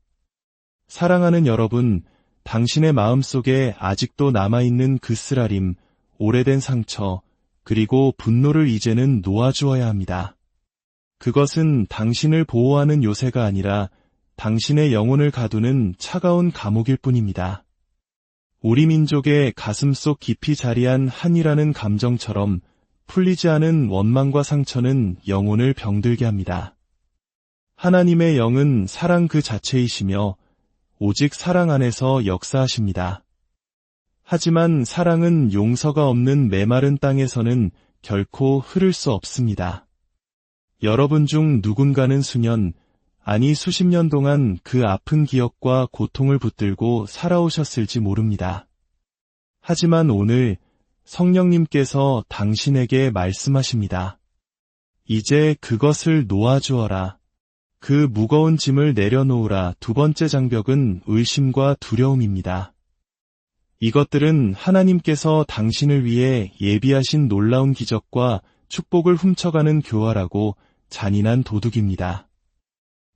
사랑하는 여러분, 당신의 마음속에 아직도 남아있는 그 쓰라림, 오래된 상처, 그리고 분노를 이제는 놓아주어야 합니다. 그것은 당신을 보호하는 요새가 아니라 당신의 영혼을 가두는 차가운 감옥일 뿐입니다. 우리 민족의 가슴속 깊이 자리한 한이라는 감정처럼 풀리지 않은 원망과 상처는 영혼을 병들게 합니다. 하나님의 영은 사랑 그 자체이시며 오직 사랑 안에서 역사하십니다. 하지만 사랑은 용서가 없는 메마른 땅에서는 결코 흐를 수 없습니다. 여러분 중 누군가는 수년, 아니 수십 년 동안 그 아픈 기억과 고통을 붙들고 살아오셨을지 모릅니다. 하지만 오늘 성령님께서 당신에게 말씀하십니다. 이제 그것을 놓아주어라. 그 무거운 짐을 내려놓으라. 두 번째 장벽은 의심과 두려움입니다. 이것들은 하나님께서 당신을 위해 예비하신 놀라운 기적과 축복을 훔쳐가는 교활하고 잔인한 도둑입니다.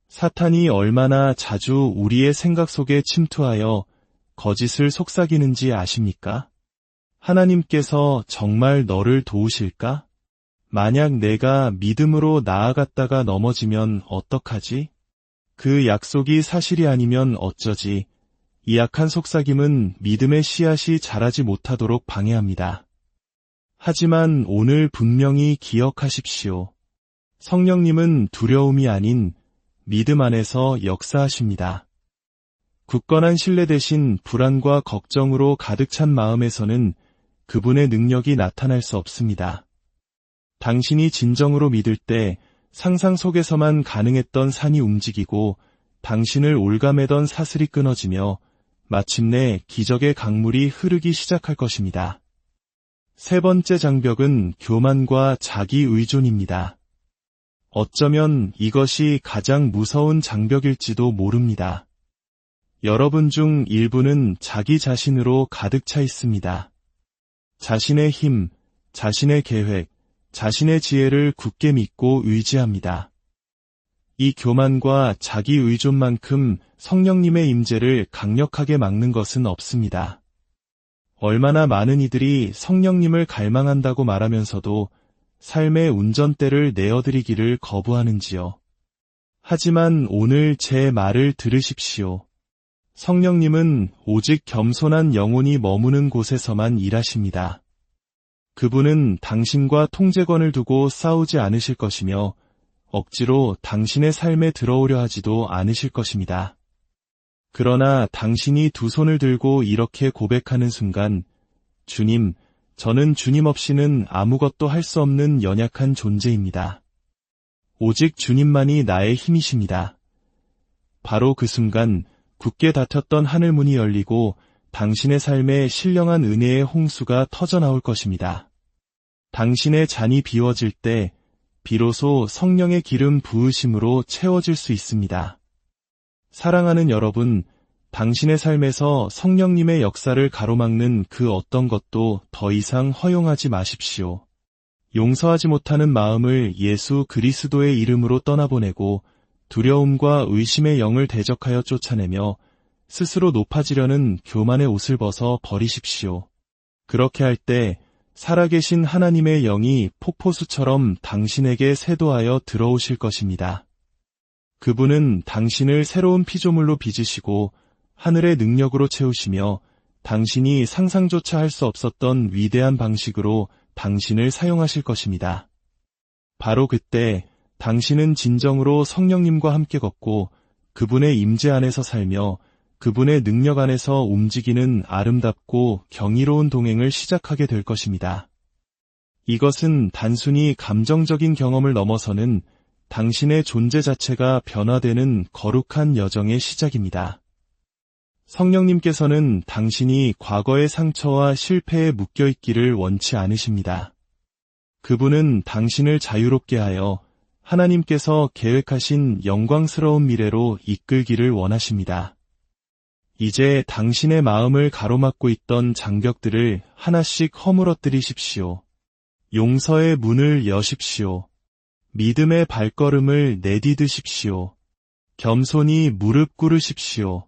사탄이 얼마나 자주 우리의 생각 속에 침투하여 거짓을 속삭이는지 아십니까? 하나님께서 정말 너를 도우실까? 만약 내가 믿음으로 나아갔다가 넘어지면 어떡하지? 그 약속이 사실이 아니면 어쩌지? 이 약한 속삭임은 믿음의 씨앗이 자라지 못하도록 방해합니다. 하지만 오늘 분명히 기억하십시오. 성령님은 두려움이 아닌 믿음 안에서 역사하십니다. 굳건한 신뢰 대신 불안과 걱정으로 가득 찬 마음에서는 그분의 능력이 나타날 수 없습니다. 당신이 진정으로 믿을 때 상상 속에서만 가능했던 산이 움직이고 당신을 올가매던 사슬이 끊어지며 마침내 기적의 강물이 흐르기 시작할 것입니다. 세 번째 장벽은 교만과 자기 의존입니다. 어쩌면 이것이 가장 무서운 장벽일지도 모릅니다. 여러분 중 일부는 자기 자신으로 가득 차 있습니다. 자신의 힘, 자신의 계획, 자신의 지혜를 굳게 믿고 의지합니다. 이 교만과 자기 의존만큼 성령님의 임재를 강력하게 막는 것은 없습니다. 얼마나 많은 이들이 성령님을 갈망한다고 말하면서도 삶의 운전대를 내어드리기를 거부하는지요. 하지만 오늘 제 말을 들으십시오. 성령님은 오직 겸손한 영혼이 머무는 곳에서만 일하십니다. 그분은 당신과 통제권을 두고 싸우지 않으실 것이며 억지로 당신의 삶에 들어오려 하지도 않으실 것입니다. 그러나 당신이 두 손을 들고 이렇게 고백하는 순간, 주님, 저는 주님 없이는 아무것도 할 수 없는 연약한 존재입니다. 오직 주님만이 나의 힘이십니다. 바로 그 순간 굳게 닫혔던 하늘문이 열리고 당신의 삶에 신령한 은혜의 홍수가 터져나올 것입니다. 당신의 잔이 비워질 때 비로소 성령의 기름 부으심으로 채워질 수 있습니다. 사랑하는 여러분, 당신의 삶에서 성령님의 역사를 가로막는 그 어떤 것도 더 이상 허용하지 마십시오. 용서하지 못하는 마음을 예수 그리스도의 이름으로 떠나보내고 두려움과 의심의 영을 대적하여 쫓아내며 스스로 높아지려는 교만의 옷을 벗어 버리십시오. 그렇게 할 때 살아계신 하나님의 영이 폭포수처럼 당신에게 쇄도하여 들어오실 것입니다. 그분은 당신을 새로운 피조물로 빚으시고 하늘의 능력으로 채우시며 당신이 상상조차 할 수 없었던 위대한 방식으로 당신을 사용하실 것입니다. 바로 그때 당신은 진정으로 성령님과 함께 걷고 그분의 임재 안에서 살며 그분의 능력 안에서 움직이는 아름답고 경이로운 동행을 시작하게 될 것입니다. 이것은 단순히 감정적인 경험을 넘어서는 당신의 존재 자체가 변화되는 거룩한 여정의 시작입니다. 성령님께서는 당신이 과거의 상처와 실패에 묶여있기를 원치 않으십니다. 그분은 당신을 자유롭게 하여 하나님께서 계획하신 영광스러운 미래로 이끌기를 원하십니다. 이제 당신의 마음을 가로막고 있던 장벽들을 하나씩 허물어뜨리십시오. 용서의 문을 여십시오. 믿음의 발걸음을 내디드십시오. 겸손히 무릎 꿇으십시오.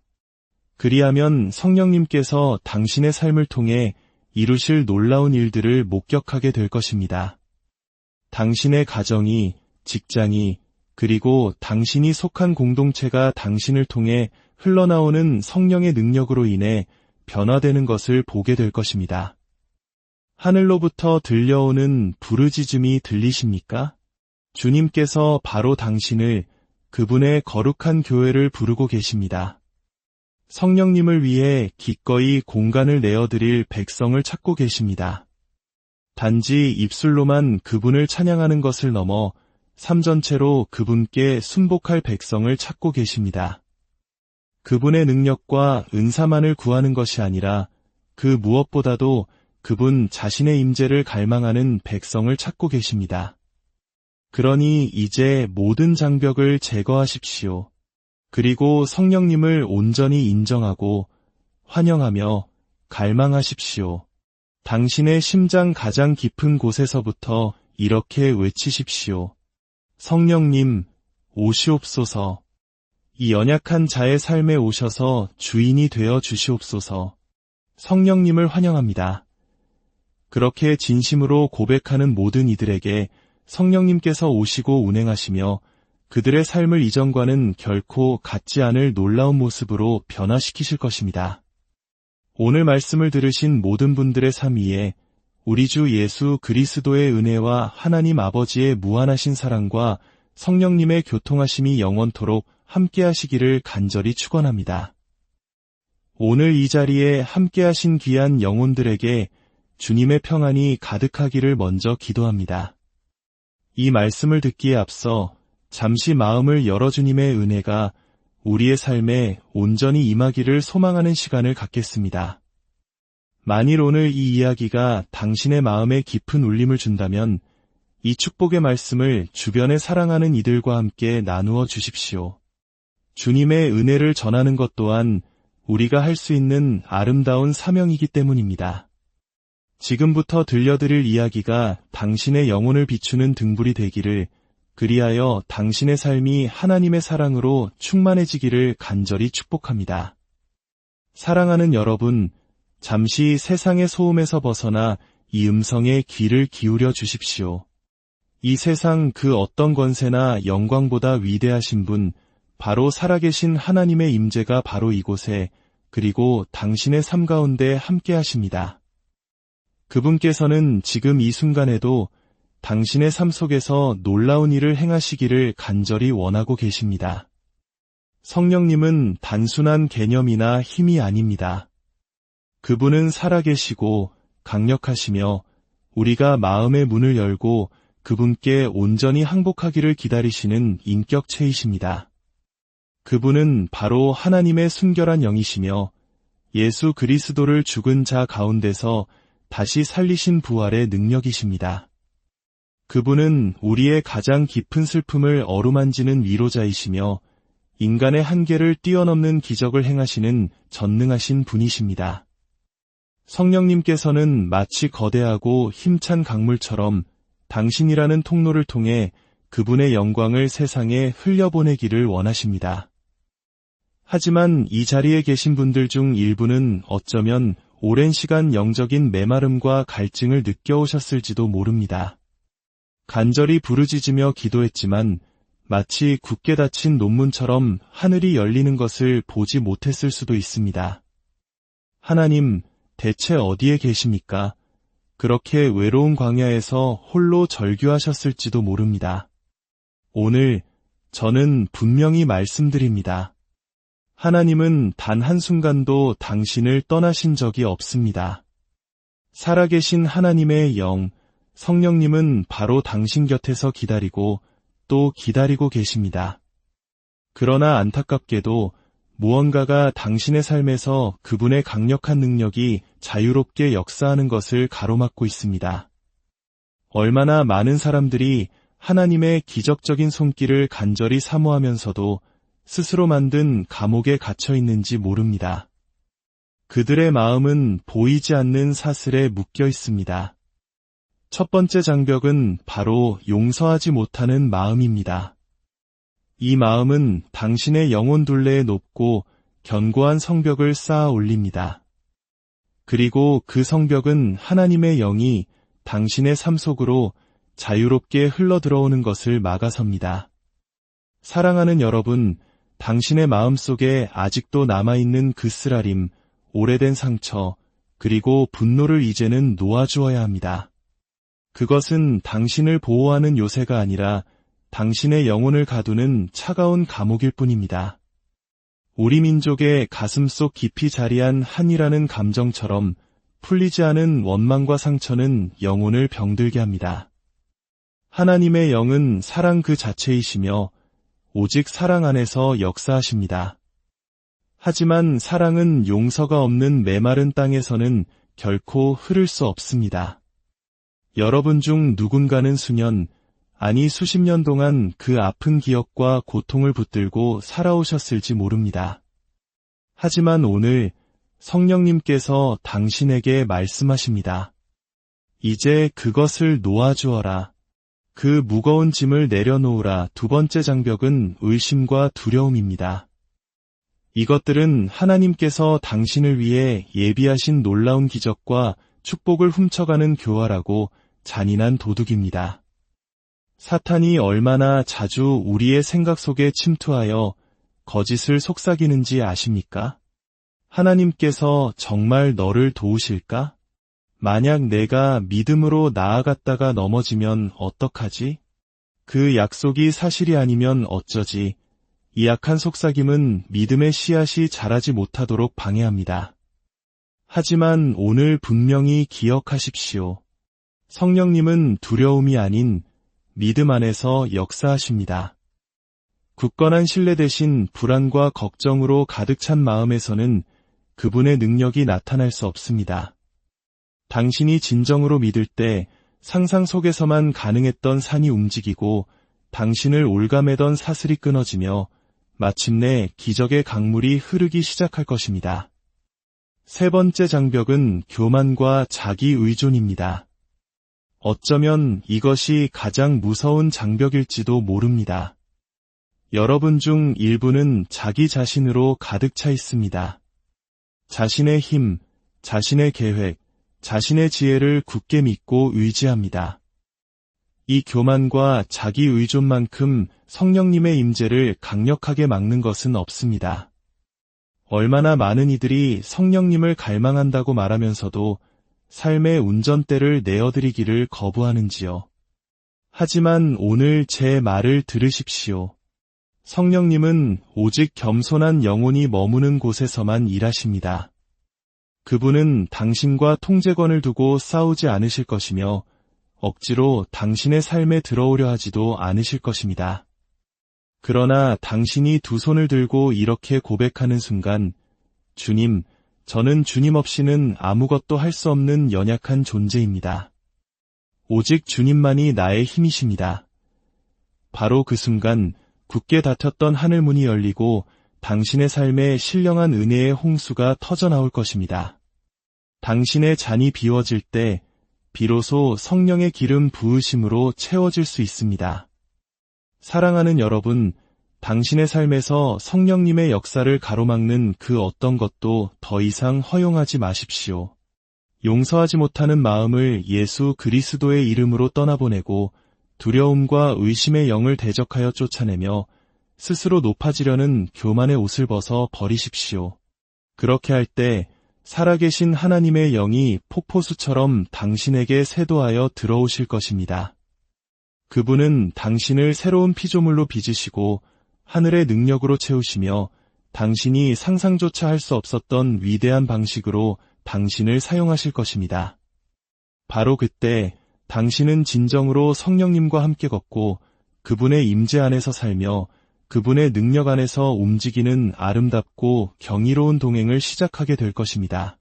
그리하면 성령님께서 당신의 삶을 통해 이루실 놀라운 일들을 목격하게 될 것입니다. 당신의 가정이, 직장이, 그리고 당신이 속한 공동체가 당신을 통해 흘러나오는 성령의 능력으로 인해 변화되는 것을 보게 될 것입니다. 하늘로부터 들려오는 부르짖음이 들리십니까? 주님께서 바로 당신을, 그분의 거룩한 교회를 부르고 계십니다. 성령님을 위해 기꺼이 공간을 내어드릴 백성을 찾고 계십니다. 단지 입술로만 그분을 찬양하는 것을 넘어 삶 전체로 그분께 순복할 백성을 찾고 계십니다. 그분의 능력과 은사만을 구하는 것이 아니라 그 무엇보다도 그분 자신의 임재를 갈망하는 백성을 찾고 계십니다. 그러니 이제 모든 장벽을 제거하십시오. 그리고 성령님을 온전히 인정하고 환영하며 갈망하십시오. 당신의 심장 가장 깊은 곳에서부터 이렇게 외치십시오. 성령님, 오시옵소서. 이 연약한 자의 삶에 오셔서 주인이 되어 주시옵소서. 성령님을 환영합니다. 그렇게 진심으로 고백하는 모든 이들에게 성령님께서 오시고 운행하시며 그들의 삶을 이전과는 결코 같지 않을 놀라운 모습으로 변화시키실 것입니다. 오늘 말씀을 들으신 모든 분들의 삶 위에 우리 주 예수 그리스도의 은혜와 하나님 아버지의 무한하신 사랑과 성령님의 교통하심이 영원토록 함께하시기를 간절히 축원합니다. 오늘 이 자리에 함께하신 귀한 영혼들에게 주님의 평안이 가득하기를 먼저 기도합니다. 이 말씀을 듣기에 앞서 잠시 마음을 열어 주님의 은혜가 우리의 삶에 온전히 임하기를 소망하는 시간을 갖겠습니다. 만일 오늘 이 이야기가 당신의 마음에 깊은 울림을 준다면 이 축복의 말씀을 주변에 사랑하는 이들과 함께 나누어 주십시오. 주님의 은혜를 전하는 것 또한 우리가 할 수 있는 아름다운 사명이기 때문입니다. 지금부터 들려드릴 이야기가 당신의 영혼을 비추는 등불이 되기를, 그리하여 당신의 삶이 하나님의 사랑으로 충만해지기를 간절히 축복합니다. 사랑하는 여러분, 잠시 세상의 소음에서 벗어나 이 음성에 귀를 기울여 주십시오. 이 세상 그 어떤 권세나 영광보다 위대하신 분, 바로 살아계신 하나님의 임재가 바로 이곳에, 그리고 당신의 삶 가운데 함께 하십니다. 그분께서는 지금 이 순간에도 당신의 삶 속에서 놀라운 일을 행하시기를 간절히 원하고 계십니다. 성령님은 단순한 개념이나 힘이 아닙니다. 그분은 살아계시고 강력하시며 우리가 마음의 문을 열고 그분께 온전히 항복하기를 기다리시는 인격체이십니다. 그분은 바로 하나님의 순결한 영이시며 예수 그리스도를 죽은 자 가운데서 다시 살리신 부활의 능력이십니다. 그분은 우리의 가장 깊은 슬픔을 어루만지는 위로자이시며 인간의 한계를 뛰어넘는 기적을 행하시는 전능하신 분이십니다. 성령님께서는 마치 거대하고 힘찬 강물처럼 당신이라는 통로를 통해 그분의 영광을 세상에 흘려보내기를 원하십니다. 하지만 이 자리에 계신 분들 중 일부는 어쩌면 오랜 시간 영적인 메마름과 갈증을 느껴오셨을지도 모릅니다. 간절히 부르짖으며 기도했지만 마치 굳게 닫힌 논문처럼 하늘이 열리는 것을 보지 못했을 수도 있습니다. 하나님, 대체 어디에 계십니까? 그렇게 외로운 광야에서 홀로 절규하셨을지도 모릅니다. 오늘 저는 분명히 말씀드립니다. 하나님은 단 한순간도 당신을 떠나신 적이 없습니다. 살아계신 하나님의 영, 성령님은 바로 당신 곁에서 기다리고 또 기다리고 계십니다. 그러나 안타깝게도 무언가가 당신의 삶에서 그분의 강력한 능력이 자유롭게 역사하는 것을 가로막고 있습니다. 얼마나 많은 사람들이 하나님의 기적적인 손길을 간절히 사모하면서도 스스로 만든 감옥에 갇혀 있는지 모릅니다. 그들의 마음은 보이지 않는 사슬에 묶여 있습니다. 첫 번째 장벽은 바로 용서하지 못하는 마음입니다. 이 마음은 당신의 영혼 둘레에 높고 견고한 성벽을 쌓아 올립니다. 그리고 그 성벽은 하나님의 영이 당신의 삶 속으로 자유롭게 흘러들어오는 것을 막아섭니다. 사랑하는 여러분, 당신의 마음속에 아직도 남아있는 그 쓰라림, 오래된 상처, 그리고 분노를 이제는 놓아주어야 합니다. 그것은 당신을 보호하는 요새가 아니라 당신의 영혼을 가두는 차가운 감옥일 뿐입니다. 우리 민족의 가슴속 깊이 자리한 한이라는 감정처럼 풀리지 않은 원망과 상처는 영혼을 병들게 합니다. 하나님의 영은 사랑 그 자체이시며 오직 사랑 안에서 역사하십니다. 하지만 사랑은 용서가 없는 메마른 땅에서는 결코 흐를 수 없습니다. 여러분 중 누군가는 수년, 아니 수십 년 동안 그 아픈 기억과 고통을 붙들고 살아오셨을지 모릅니다. 하지만 오늘 성령님께서 당신에게 말씀하십니다. 이제 그것을 놓아주어라. 그 무거운 짐을 내려놓으라. 두 번째 장벽은 의심과 두려움입니다. 이것들은 하나님께서 당신을 위해 예비하신 놀라운 기적과 축복을 훔쳐가는 교활하고 잔인한 도둑입니다. 사탄이 얼마나 자주 우리의 생각 속에 침투하여 거짓을 속삭이는지 아십니까? 하나님께서 정말 너를 도우실까? 만약 내가 믿음으로 나아갔다가 넘어지면 어떡하지? 그 약속이 사실이 아니면 어쩌지? 이 약한 속삭임은 믿음의 씨앗이 자라지 못하도록 방해합니다. 하지만 오늘 분명히 기억하십시오. 성령님은 두려움이 아닌 믿음 안에서 역사하십니다. 굳건한 신뢰 대신 불안과 걱정으로 가득 찬 마음에서는 그분의 능력이 나타날 수 없습니다. 당신이 진정으로 믿을 때 상상 속에서만 가능했던 산이 움직이고 당신을 올가매던 사슬이 끊어지며 마침내 기적의 강물이 흐르기 시작할 것입니다. 세 번째 장벽은 교만과 자기 의존입니다. 어쩌면 이것이 가장 무서운 장벽일지도 모릅니다. 여러분 중 일부는 자기 자신으로 가득 차 있습니다. 자신의 힘, 자신의 계획, 자신의 지혜를 굳게 믿고 의지합니다. 이 교만과 자기 의존만큼 성령님의 임재를 강력하게 막는 것은 없습니다. 얼마나 많은 이들이 성령님을 갈망한다고 말하면서도 삶의 운전대를 내어드리기를 거부하는지요. 하지만 오늘 제 말을 들으십시오. 성령님은 오직 겸손한 영혼이 머무는 곳에서만 일하십니다. 그분은 당신과 통제권을 두고 싸우지 않으실 것이며 억지로 당신의 삶에 들어오려 하지도 않으실 것입니다. 그러나 당신이 두 손을 들고 이렇게 고백하는 순간, 주님, 저는 주님 없이는 아무것도 할 수 없는 연약한 존재입니다. 오직 주님만이 나의 힘이십니다. 바로 그 순간 굳게 닫혔던 하늘문이 열리고 당신의 삶에 신령한 은혜의 홍수가 터져나올 것입니다. 당신의 잔이 비워질 때 비로소 성령의 기름 부으심으로 채워질 수 있습니다. 사랑하는 여러분, 당신의 삶에서 성령님의 역사를 가로막는 그 어떤 것도 더 이상 허용하지 마십시오. 용서하지 못하는 마음을 예수 그리스도의 이름으로 떠나보내고 두려움과 의심의 영을 대적하여 쫓아내며 스스로 높아지려는 교만의 옷을 벗어 버리십시오. 그렇게 할 때 살아계신 하나님의 영이 폭포수처럼 당신에게 세도하여 들어오실 것입니다. 그분은 당신을 새로운 피조물로 빚으시고 하늘의 능력으로 채우시며 당신이 상상조차 할 수 없었던 위대한 방식으로 당신을 사용하실 것입니다. 바로 그때 당신은 진정으로 성령님과 함께 걷고 그분의 임재 안에서 살며 그분의 능력 안에서 움직이는 아름답고 경이로운 동행을 시작하게 될 것입니다.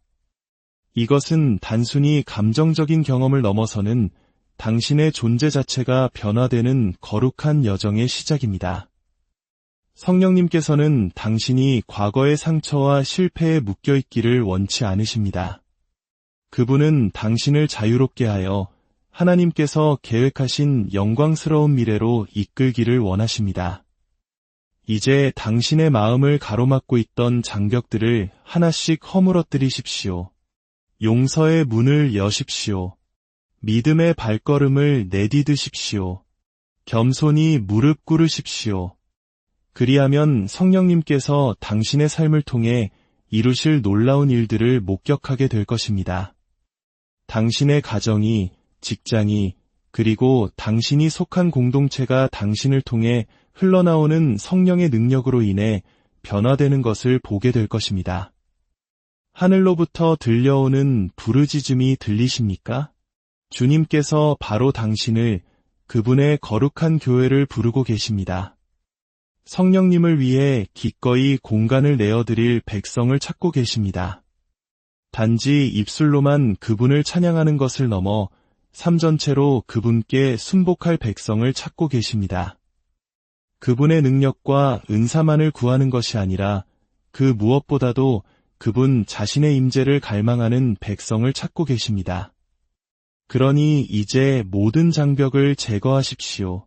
이것은 단순히 감정적인 경험을 넘어서는 당신의 존재 자체가 변화되는 거룩한 여정의 시작입니다. 성령님께서는 당신이 과거의 상처와 실패에 묶여있기를 원치 않으십니다. 그분은 당신을 자유롭게 하여 하나님께서 계획하신 영광스러운 미래로 이끌기를 원하십니다. 이제 당신의 마음을 가로막고 있던 장벽들을 하나씩 허물어뜨리십시오. 용서의 문을 여십시오. 믿음의 발걸음을 내디드십시오. 겸손히 무릎 꿇으십시오. 그리하면 성령님께서 당신의 삶을 통해 이루실 놀라운 일들을 목격하게 될 것입니다. 당신의 가정이, 직장이, 그리고 당신이 속한 공동체가 당신을 통해 흘러나오는 성령의 능력으로 인해 변화되는 것을 보게 될 것입니다. 하늘로부터 들려오는 부르짖음이 들리십니까? 주님께서 바로 당신을 그분의 거룩한 교회를 부르고 계십니다. 성령님을 위해 기꺼이 공간을 내어드릴 백성을 찾고 계십니다. 단지 입술로만 그분을 찬양하는 것을 넘어 삶 전체로 그분께 순복할 백성을 찾고 계십니다. 그분의 능력과 은사만을 구하는 것이 아니라 그 무엇보다도 그분 자신의 임재를 갈망하는 백성을 찾고 계십니다. 그러니 이제 모든 장벽을 제거하십시오.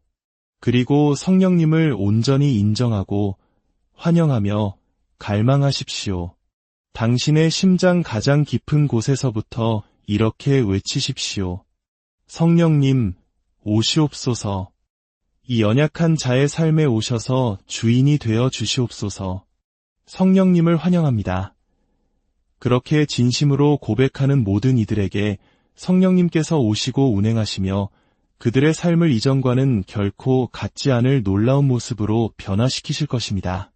그리고 성령님을 온전히 인정하고 환영하며 갈망하십시오. 당신의 심장 가장 깊은 곳에서부터 이렇게 외치십시오. 성령님, 오시옵소서. 이 연약한 자의 삶에 오셔서 주인이 되어 주시옵소서. 성령님을 환영합니다. 그렇게 진심으로 고백하는 모든 이들에게 성령님께서 오시고 운행하시며 그들의 삶을 이전과는 결코 같지 않을 놀라운 모습으로 변화시키실 것입니다.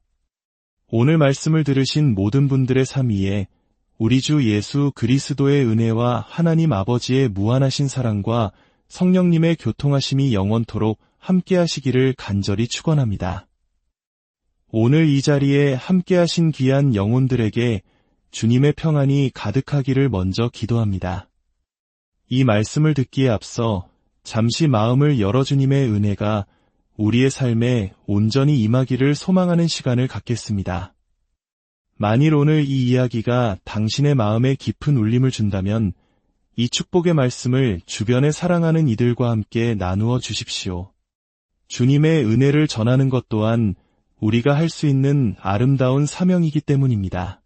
오늘 말씀을 들으신 모든 분들의 삶 위에 우리 주 예수 그리스도의 은혜와 하나님 아버지의 무한하신 사랑과 성령님의 교통하심이 영원토록 함께하시기를 간절히 축원합니다. 오늘 이 자리에 함께하신 귀한 영혼들에게 주님의 평안이 가득하기를 먼저 기도합니다. 이 말씀을 듣기에 앞서 잠시 마음을 열어 주님의 은혜가 우리의 삶에 온전히 임하기를 소망하는 시간을 갖겠습니다. 만일 오늘 이 이야기가 당신의 마음에 깊은 울림을 준다면 이 축복의 말씀을 주변에 사랑하는 이들과 함께 나누어 주십시오. 주님의 은혜를 전하는 것 또한 우리가 할 수 있는 아름다운 사명이기 때문입니다.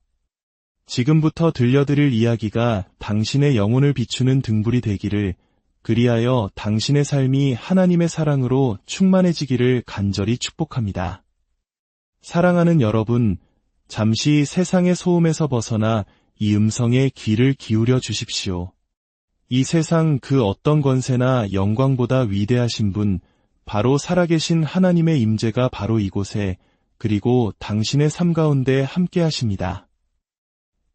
지금부터 들려드릴 이야기가 당신의 영혼을 비추는 등불이 되기를, 그리하여 당신의 삶이 하나님의 사랑으로 충만해지기를 간절히 축복합니다. 사랑하는 여러분, 잠시 세상의 소음에서 벗어나 이 음성에 귀를 기울여 주십시오. 이 세상 그 어떤 권세나 영광보다 위대하신 분, 바로 살아계신 하나님의 임재가 바로 이곳에, 그리고 당신의 삶 가운데 함께 하십니다.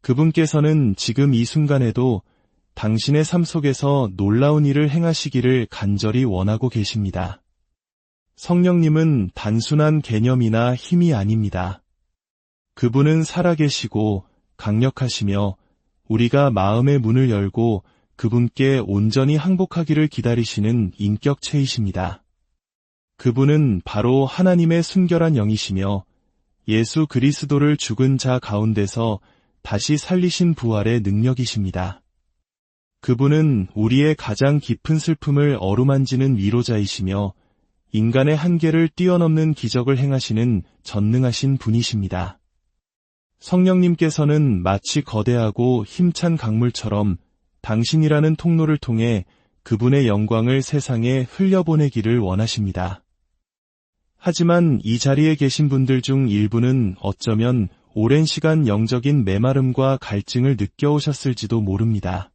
그분께서는 지금 이 순간에도 당신의 삶 속에서 놀라운 일을 행하시기를 간절히 원하고 계십니다. 성령님은 단순한 개념이나 힘이 아닙니다. 그분은 살아계시고 강력하시며 우리가 마음의 문을 열고 그분께 온전히 항복하기를 기다리시는 인격체이십니다. 그분은 바로 하나님의 순결한 영이시며 예수 그리스도를 죽은 자 가운데서 다시 살리신 부활의 능력이십니다. 그분은 우리의 가장 깊은 슬픔을 어루만지는 위로자이시며 인간의 한계를 뛰어넘는 기적을 행하시는 전능하신 분이십니다. 성령님께서는 마치 거대하고 힘찬 강물처럼 당신이라는 통로를 통해 그분의 영광을 세상에 흘려보내기를 원하십니다. 하지만 이 자리에 계신 분들 중 일부는 어쩌면 오랜 시간 영적인 메마름과 갈증을 느껴오셨을지도 모릅니다.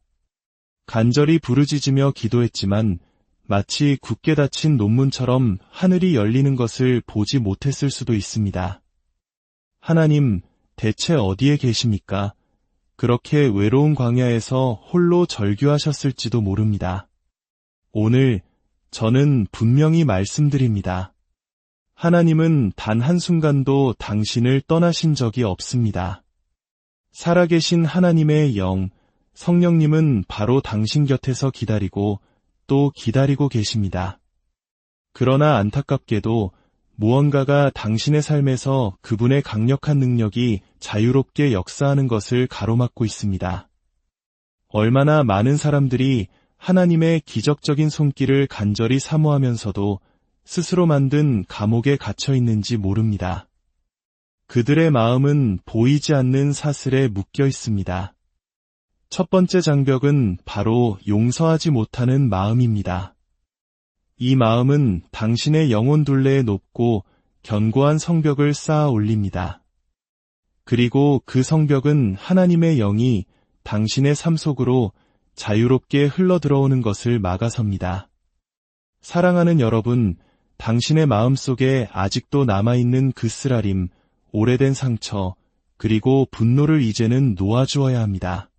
간절히 부르짖으며 기도했지만 마치 굳게 닫힌 논문처럼 하늘이 열리는 것을 보지 못했을 수도 있습니다. 하나님, 대체 어디에 계십니까? 그렇게 외로운 광야에서 홀로 절규하셨을지도 모릅니다. 오늘 저는 분명히 말씀드립니다. 하나님은 단 한순간도 당신을 떠나신 적이 없습니다. 살아계신 하나님의 영, 성령님은 바로 당신 곁에서 기다리고 또 기다리고 계십니다. 그러나 안타깝게도 무언가가 당신의 삶에서 그분의 강력한 능력이 자유롭게 역사하는 것을 가로막고 있습니다. 얼마나 많은 사람들이 하나님의 기적적인 손길을 간절히 사모하면서도 스스로 만든 감옥에 갇혀 있는지 모릅니다. 그들의 마음은 보이지 않는 사슬에 묶여 있습니다. 첫 번째 장벽은 바로 용서하지 못하는 마음입니다. 이 마음은 당신의 영혼 둘레에 높고 견고한 성벽을 쌓아 올립니다. 그리고 그 성벽은 하나님의 영이 당신의 삶 속으로 자유롭게 흘러들어오는 것을 막아섭니다. 사랑하는 여러분, 당신의 마음 속에 아직도 남아있는 그 쓰라림, 오래된 상처, 그리고 분노를 이제는 놓아주어야 합니다.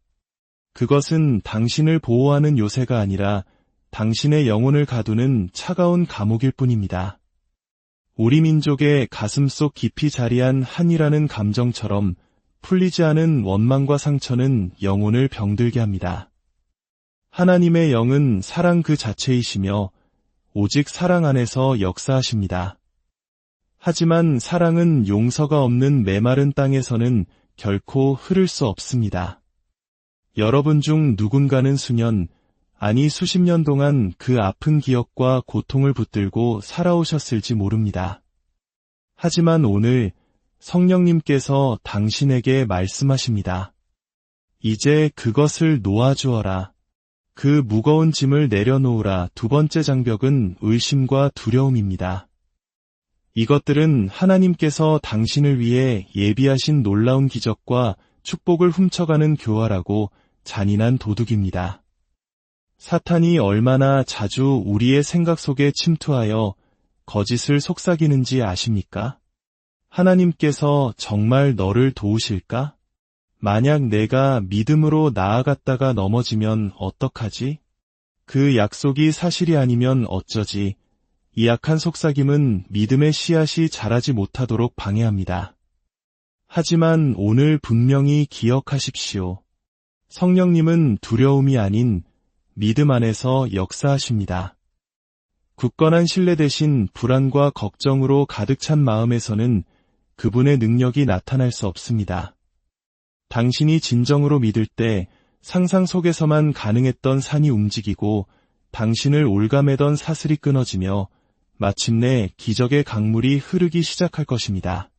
그것은 당신을 보호하는 요새가 아니라 당신의 영혼을 가두는 차가운 감옥일 뿐입니다. 우리 민족의 가슴속 깊이 자리한 한이라는 감정처럼 풀리지 않은 원망과 상처는 영혼을 병들게 합니다. 하나님의 영은 사랑 그 자체이시며 오직 사랑 안에서 역사하십니다. 하지만 사랑은 용서가 없는 메마른 땅에서는 결코 흐를 수 없습니다. 여러분 중 누군가는 수년, 아니 수십 년 동안 그 아픈 기억과 고통을 붙들고 살아오셨을지 모릅니다. 하지만 오늘 성령님께서 당신에게 말씀하십니다. 이제 그것을 놓아주어라. 그 무거운 짐을 내려놓으라. 두 번째 장벽은 의심과 두려움입니다. 이것들은 하나님께서 당신을 위해 예비하신 놀라운 기적과 축복을 훔쳐가는 교활하고 잔인한 도둑입니다. 사탄이 얼마나 자주 우리의 생각 속에 침투하여 거짓을 속삭이는지 아십니까? 하나님께서 정말 너를 도우실까? 만약 내가 믿음으로 나아갔다가 넘어지면 어떡하지? 그 약속이 사실이 아니면 어쩌지? 이 약한 속삭임은 믿음의 씨앗이 자라지 못하도록 방해합니다. 하지만 오늘 분명히 기억하십시오. 성령님은 두려움이 아닌 믿음 안에서 역사하십니다. 굳건한 신뢰 대신 불안과 걱정으로 가득 찬 마음에서는 그분의 능력이 나타날 수 없습니다. 당신이 진정으로 믿을 때 상상 속에서만 가능했던 산이 움직이고 당신을 올가매던 사슬이 끊어지며 마침내 기적의 강물이 흐르기 시작할 것입니다.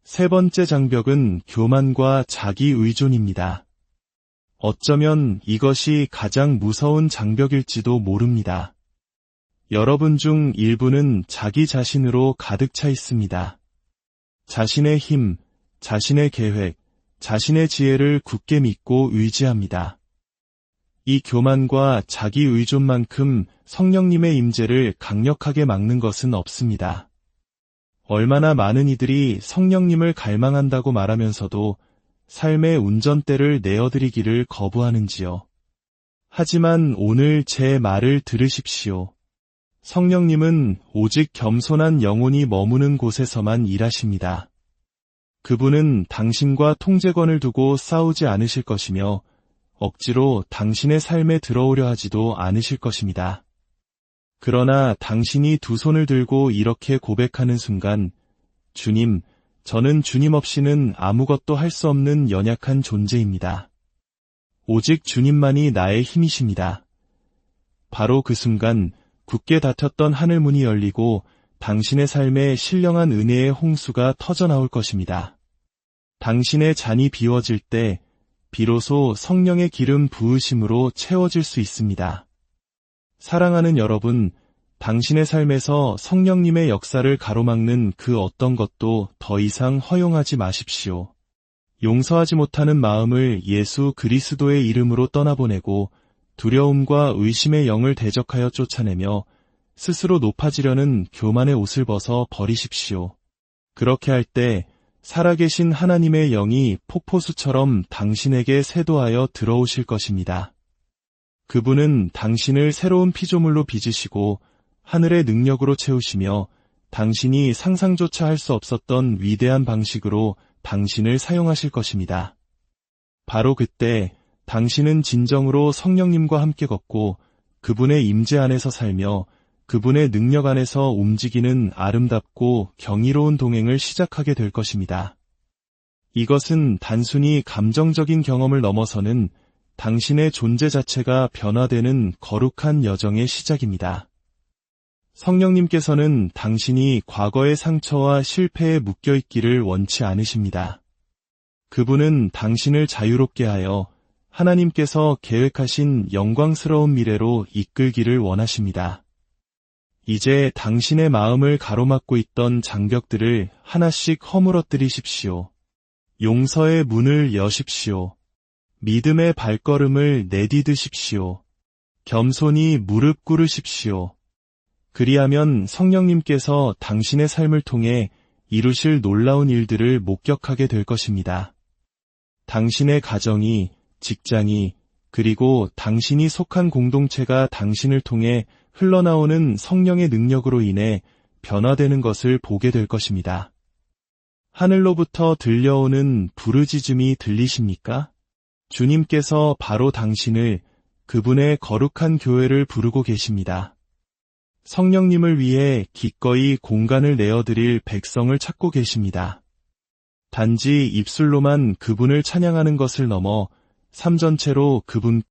세 번째 장벽은 교만과 자기 의존입니다. 어쩌면 이것이 가장 무서운 장벽일지도 모릅니다. 여러분 중 일부는 자기 자신으로 가득 차 있습니다. 자신의 힘, 자신의 계획, 자신의 지혜를 굳게 믿고 의지합니다. 이 교만과 자기 의존만큼 성령님의 임재를 강력하게 막는 것은 없습니다. 얼마나 많은 이들이 성령님을 갈망한다고 말하면서도 삶의 운전대를 내어드리기를 거부하는지요. 하지만 오늘 제 말을 들으십시오. 성령님은 오직 겸손한 영혼이 머무는 곳에서만 일하십니다. 그분은 당신과 통제권을 두고 싸우지 않으실 것이며 억지로 당신의 삶에 들어오려 하지도 않으실 것입니다. 그러나 당신이 두 손을 들고 이렇게 고백하는 순간, 주님, 저는 주님 없이는 아무것도 할 수 없는 연약한 존재입니다. 오직 주님만이 나의 힘이십니다. 바로 그 순간 굳게 닫혔던 하늘문이 열리고 당신의 삶에 신령한 은혜의 홍수가 터져나올 것입니다. 당신의 잔이 비워질 때 비로소 성령의 기름 부으심으로 채워질 수 있습니다. 사랑하는 여러분, 당신의 삶에서 성령님의 역사를 가로막는 그 어떤 것도 더 이상 허용하지 마십시오. 용서하지 못하는 마음을 예수 그리스도의 이름으로 떠나보내고 두려움과 의심의 영을 대적하여 쫓아내며 스스로 높아지려는 교만의 옷을 벗어 버리십시오. 그렇게 할 때 살아계신 하나님의 영이 폭포수처럼 당신에게 쇄도하여 들어오실 것입니다. 그분은 당신을 새로운 피조물로 빚으시고 하늘의 능력으로 채우시며 당신이 상상조차 할 수 없었던 위대한 방식으로 당신을 사용하실 것입니다. 바로 그때 당신은 진정으로 성령님과 함께 걷고 그분의 임재 안에서 살며 그분의 능력 안에서 움직이는 아름답고 경이로운 동행을 시작하게 될 것입니다. 이것은 단순히 감정적인 경험을 넘어서는 당신의 존재 자체가 변화되는 거룩한 여정의 시작입니다. 성령님께서는 당신이 과거의 상처와 실패에 묶여있기를 원치 않으십니다. 그분은 당신을 자유롭게 하여 하나님께서 계획하신 영광스러운 미래로 이끌기를 원하십니다. 이제 당신의 마음을 가로막고 있던 장벽들을 하나씩 허물어뜨리십시오. 용서의 문을 여십시오. 믿음의 발걸음을 내디드십시오. 겸손히 무릎 꿇으십시오. 그리하면 성령님께서 당신의 삶을 통해 이루실 놀라운 일들을 목격하게 될 것입니다. 당신의 가정이, 직장이, 그리고 당신이 속한 공동체가 당신을 통해 흘러나오는 성령의 능력으로 인해 변화되는 것을 보게 될 것입니다. 하늘로부터 들려오는 부르짖음이 들리십니까? 주님께서 바로 당신을 그분의 거룩한 교회를 부르고 계십니다. 성령님을 위해 기꺼이 공간을 내어드릴 백성을 찾고 계십니다. 단지 입술로만 그분을 찬양하는 것을 넘어 삶 전체로 그분